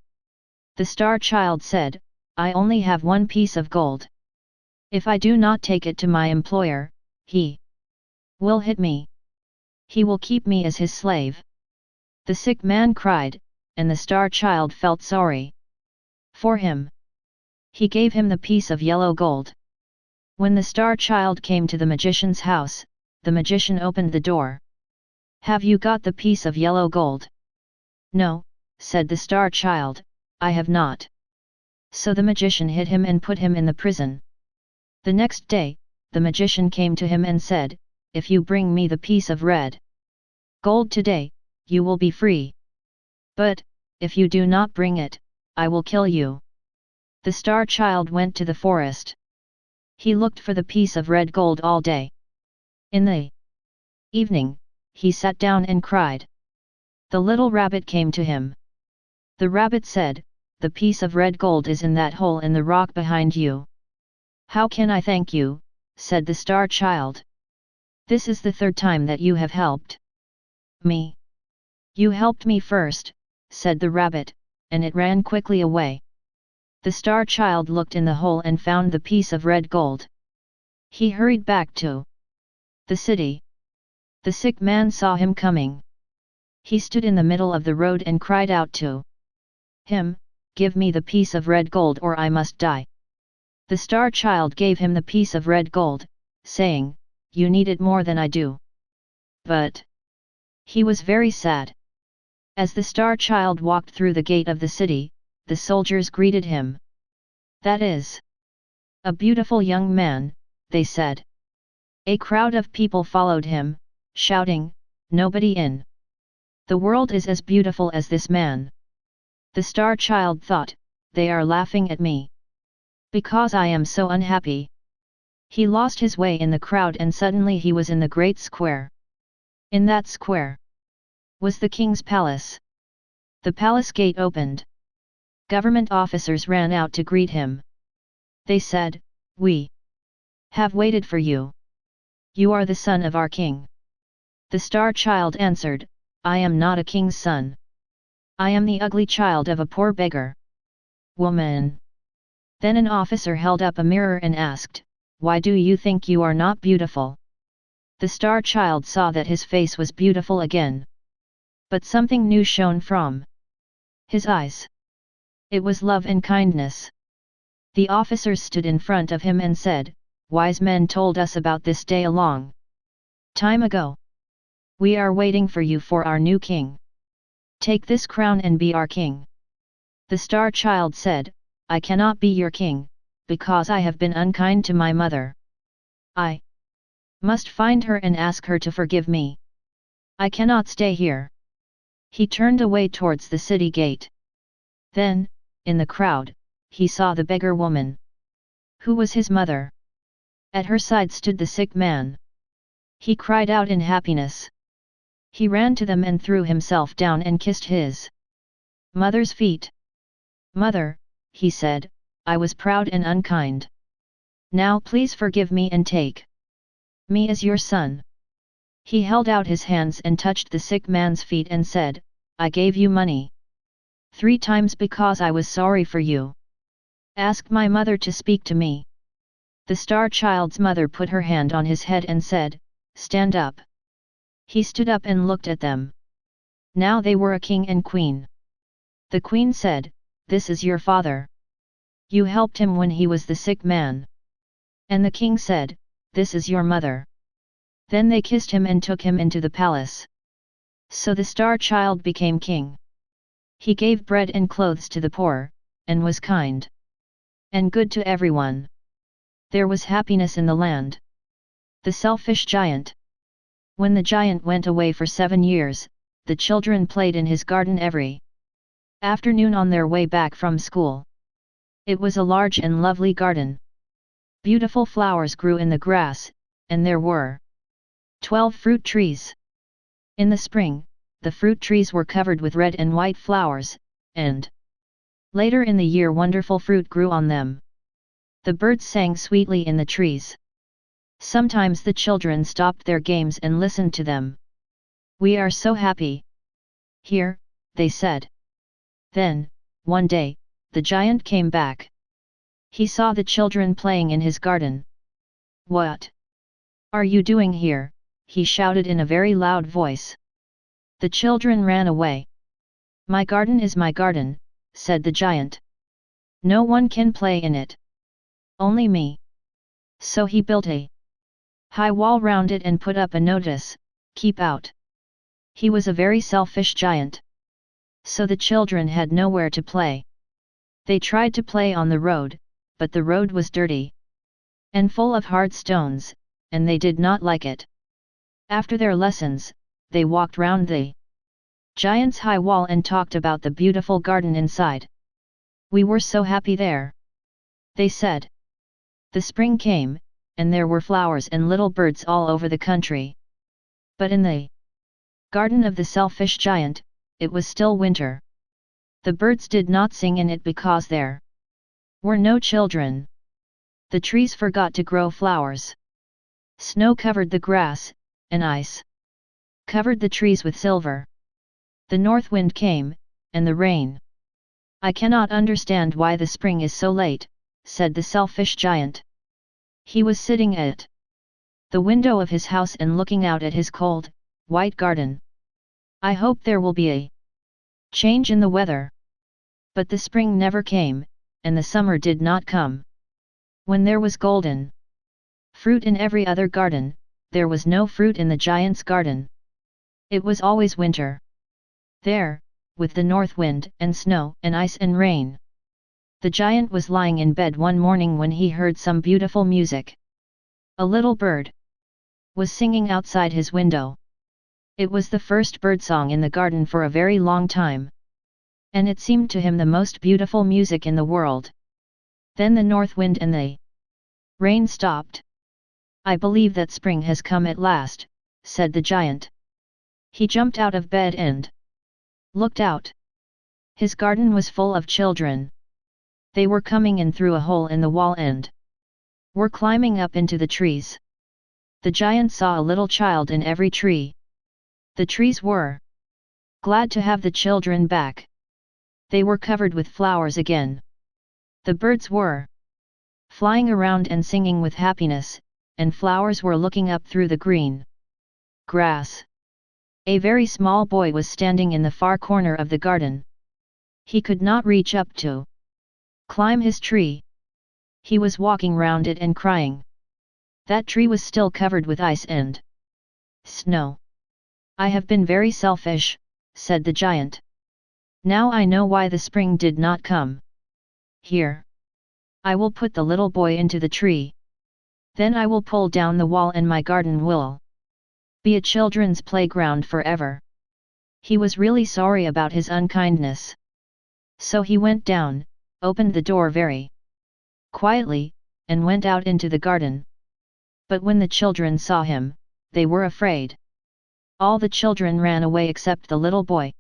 The star child said, "I only have 1 piece of gold. If I do not take it to my employer, he will hit me. He will keep me as his slave." The sick man cried, and the star child felt sorry for him. He gave him the piece of yellow gold. When the star child came to the magician's house, the magician opened the door. "Have you got the piece of yellow gold?" "No," said the star child, "I have not." So the magician hit him and put him in the prison. The next day, the magician came to him and said, "If you bring me the piece of red gold today, you will be free. But, if you do not bring it, I will kill you." The star child went to the forest. He looked for the piece of red gold all day. In the evening, he sat down and cried. The little rabbit came to him. The rabbit said, "The piece of red gold is in that hole in the rock behind you." "How can I thank you?" said the star child. "This is the third time that you have helped me." "You helped me first," said the rabbit, and it ran quickly away. The star child looked in the hole and found the piece of red gold. He hurried back to the city. The sick man saw him coming. He stood in the middle of the road and cried out to him, "Give me the piece of red gold or I must die." The star child gave him the piece of red gold, saying, "You need it more than I do." But he was very sad. As the star child walked through the gate of the city, the soldiers greeted him. "That is a beautiful young man," they said. A crowd of people followed him, shouting, "Nobody in the world is as beautiful as this man." The star child thought, "They are laughing at me because I am so unhappy." He lost his way in the crowd and suddenly he was in the great square. In that square was the king's palace. The palace gate opened. Government officers ran out to greet him. They said, "We have waited for you. You are the son of our king." The star child answered, "I am not a king's son. I am the ugly child of a poor beggar woman." Then an officer held up a mirror and asked, "Why do you think you are not beautiful?" The star child saw that his face was beautiful again. But something new shone from his eyes. It was love and kindness. The officers stood in front of him and said, "Wise men told us about this day a long time ago. We are waiting for you for our new king. Take this crown and be our king." The star child said, "I cannot be your king, because I have been unkind to my mother. I must find her and ask her to forgive me. I cannot stay here." He turned away towards the city gate. Then, in the crowd, he saw the beggar woman. Who was his mother? At her side stood the sick man. He cried out in happiness. He ran to them and threw himself down and kissed his mother's feet. "Mother," he said, "I was proud and unkind. Now please forgive me and take me as your son." He held out his hands and touched the sick man's feet and said, "I gave you money 3 times because I was sorry for you. Ask my mother to speak to me." The star child's mother put her hand on his head and said, "Stand up." He stood up and looked at them. Now they were a king and queen. The queen said, "This is your father. You helped him when he was the sick man." And the king said, "This is your mother." Then they kissed him and took him into the palace. So the star child became king. He gave bread and clothes to the poor, and was kind and good to everyone. There was happiness in the land. The selfish giant. When the giant went away for 7 years, the children played in his garden every afternoon on their way back from school. It was a large and lovely garden. Beautiful flowers grew in the grass, and there were 12 fruit trees. In the spring, the fruit trees were covered with red and white flowers, and later in the year wonderful fruit grew on them. The birds sang sweetly in the trees. Sometimes the children stopped their games and listened to them. "We are so happy here," they said. Then, one day, the giant came back. He saw the children playing in his garden. "What are you doing here?" he shouted in a very loud voice. The children ran away. "My garden is my garden," said the giant. "No one can play in it. Only me." So he built a high wall round it and put up a notice, "Keep out." He was a very selfish giant. So the children had nowhere to play. They tried to play on the road, but the road was dirty and full of hard stones, and they did not like it. After their lessons, they walked round the giant's high wall and talked about the beautiful garden inside. "We were so happy there," they said. The spring came, and there were flowers and little birds all over the country. But in the garden of the selfish giant, it was still winter. The birds did not sing in it because there were no children. The trees forgot to grow flowers. Snow covered the grass, and ice covered the trees with silver. The north wind came, and the rain. "I cannot understand why the spring is so late," said the selfish giant. He was sitting at the window of his house and looking out at his cold, white garden. "I hope there will be a change in the weather." But the spring never came, and the summer did not come. When there was golden fruit in every other garden, there was no fruit in the giant's garden. It was always winter there, with the north wind and snow and ice and rain. The giant was lying in bed one morning when he heard some beautiful music. A little bird was singing outside his window. It was the first birdsong in the garden for a very long time. And it seemed to him the most beautiful music in the world. Then the north wind and the rain stopped. "I believe that spring has come at last," said the giant. He jumped out of bed and looked out. His garden was full of children. They were coming in through a hole in the wall and were climbing up into the trees. The giant saw a little child in every tree. The trees were glad to have the children back. They were covered with flowers again. The birds were flying around and singing with happiness, and flowers were looking up through the green grass. A very small boy was standing in the far corner of the garden. He could not reach up to climb his tree. He was walking round it and crying. That tree was still covered with ice and snow. "I have been very selfish," said the giant. "Now I know why the spring did not come. Here, I will put the little boy into the tree. Then I will pull down the wall and my garden will be a children's playground forever." He was really sorry about his unkindness. So he went down, opened the door very quietly, and went out into the garden. But when the children saw him, they were afraid. All the children ran away except the little boy.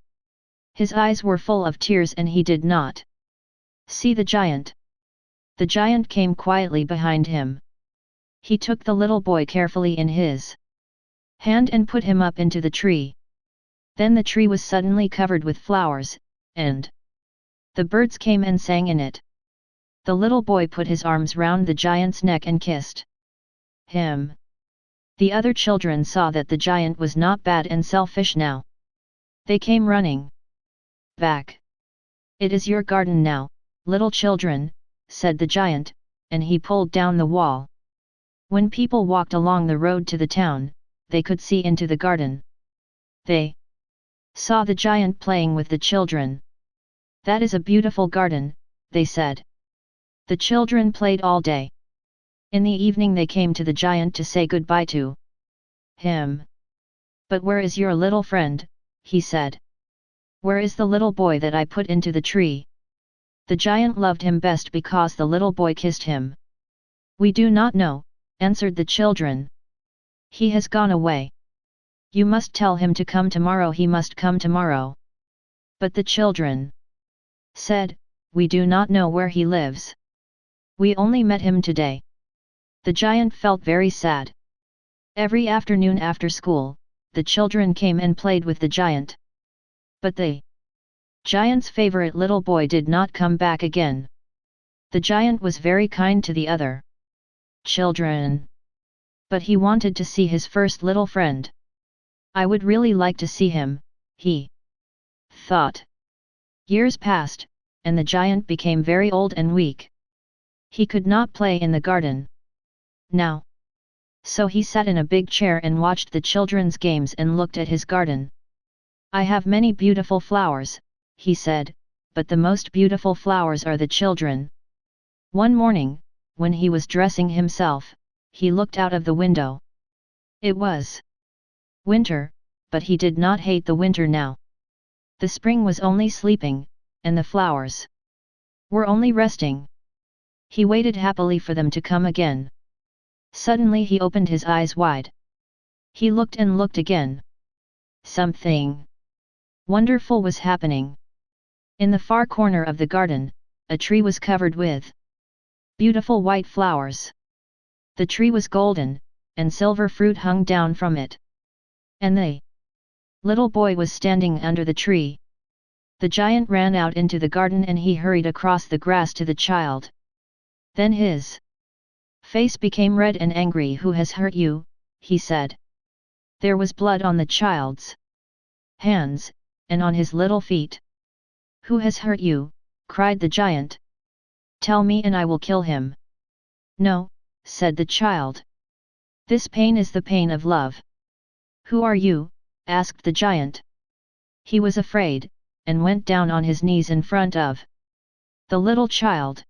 His eyes were full of tears and he did not see the giant. The giant came quietly behind him. He took the little boy carefully in his hand and put him up into the tree. Then the tree was suddenly covered with flowers, and the birds came and sang in it. The little boy put his arms round the giant's neck and kissed him. The other children saw that the giant was not bad and selfish now. They came running back. "It is your garden now, little children," said the giant, and he pulled down the wall. When people walked along the road to the town, they could see into the garden. They saw the giant playing with the children. "That is a beautiful garden," they said. The children played all day. In the evening they came to the giant to say goodbye to him. "But where is your little friend?" he said. "Where is the little boy that I put into the tree?" The giant loved him best because the little boy kissed him. "We do not know," answered the children. "He has gone away. You must tell him to come tomorrow. He must come tomorrow." But the children said, "We do not know where he lives. We only met him today." The giant felt very sad. Every afternoon after school, the children came and played with the giant. But the giant's favorite little boy did not come back again. The giant was very kind to the other children. But he wanted to see his first little friend. "I would really like to see him," he thought. Years passed, and the giant became very old and weak. He could not play in the garden now. So he sat in a big chair and watched the children's games and looked at his garden. "I have many beautiful flowers," he said, "but the most beautiful flowers are the children." One morning, when he was dressing himself, he looked out of the window. It was winter, but he did not hate the winter now. The spring was only sleeping, and the flowers were only resting. He waited happily for them to come again. Suddenly he opened his eyes wide. He looked and looked again. Something wonderful was happening. In the far corner of the garden, a tree was covered with beautiful white flowers. The tree was golden, and silver fruit hung down from it. And the little boy was standing under the tree. The giant ran out into the garden and he hurried across the grass to the child. Then his face became red and angry. "Who has hurt you?" he said. There was blood on the child's hands, and on his little feet. "Who has hurt you?" cried the giant. "Tell me and I will kill him." "No," said the child. "This pain is the pain of love." "Who are you?" asked the giant. He was afraid, and went down on his knees in front of the little child.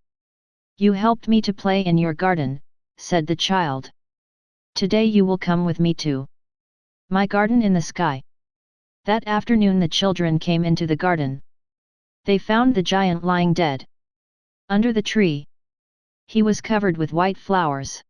"You helped me to play in your garden," said the child. "Today you will come with me to my garden in the sky." That afternoon the children came into the garden. They found the giant lying dead under the tree. He was covered with white flowers.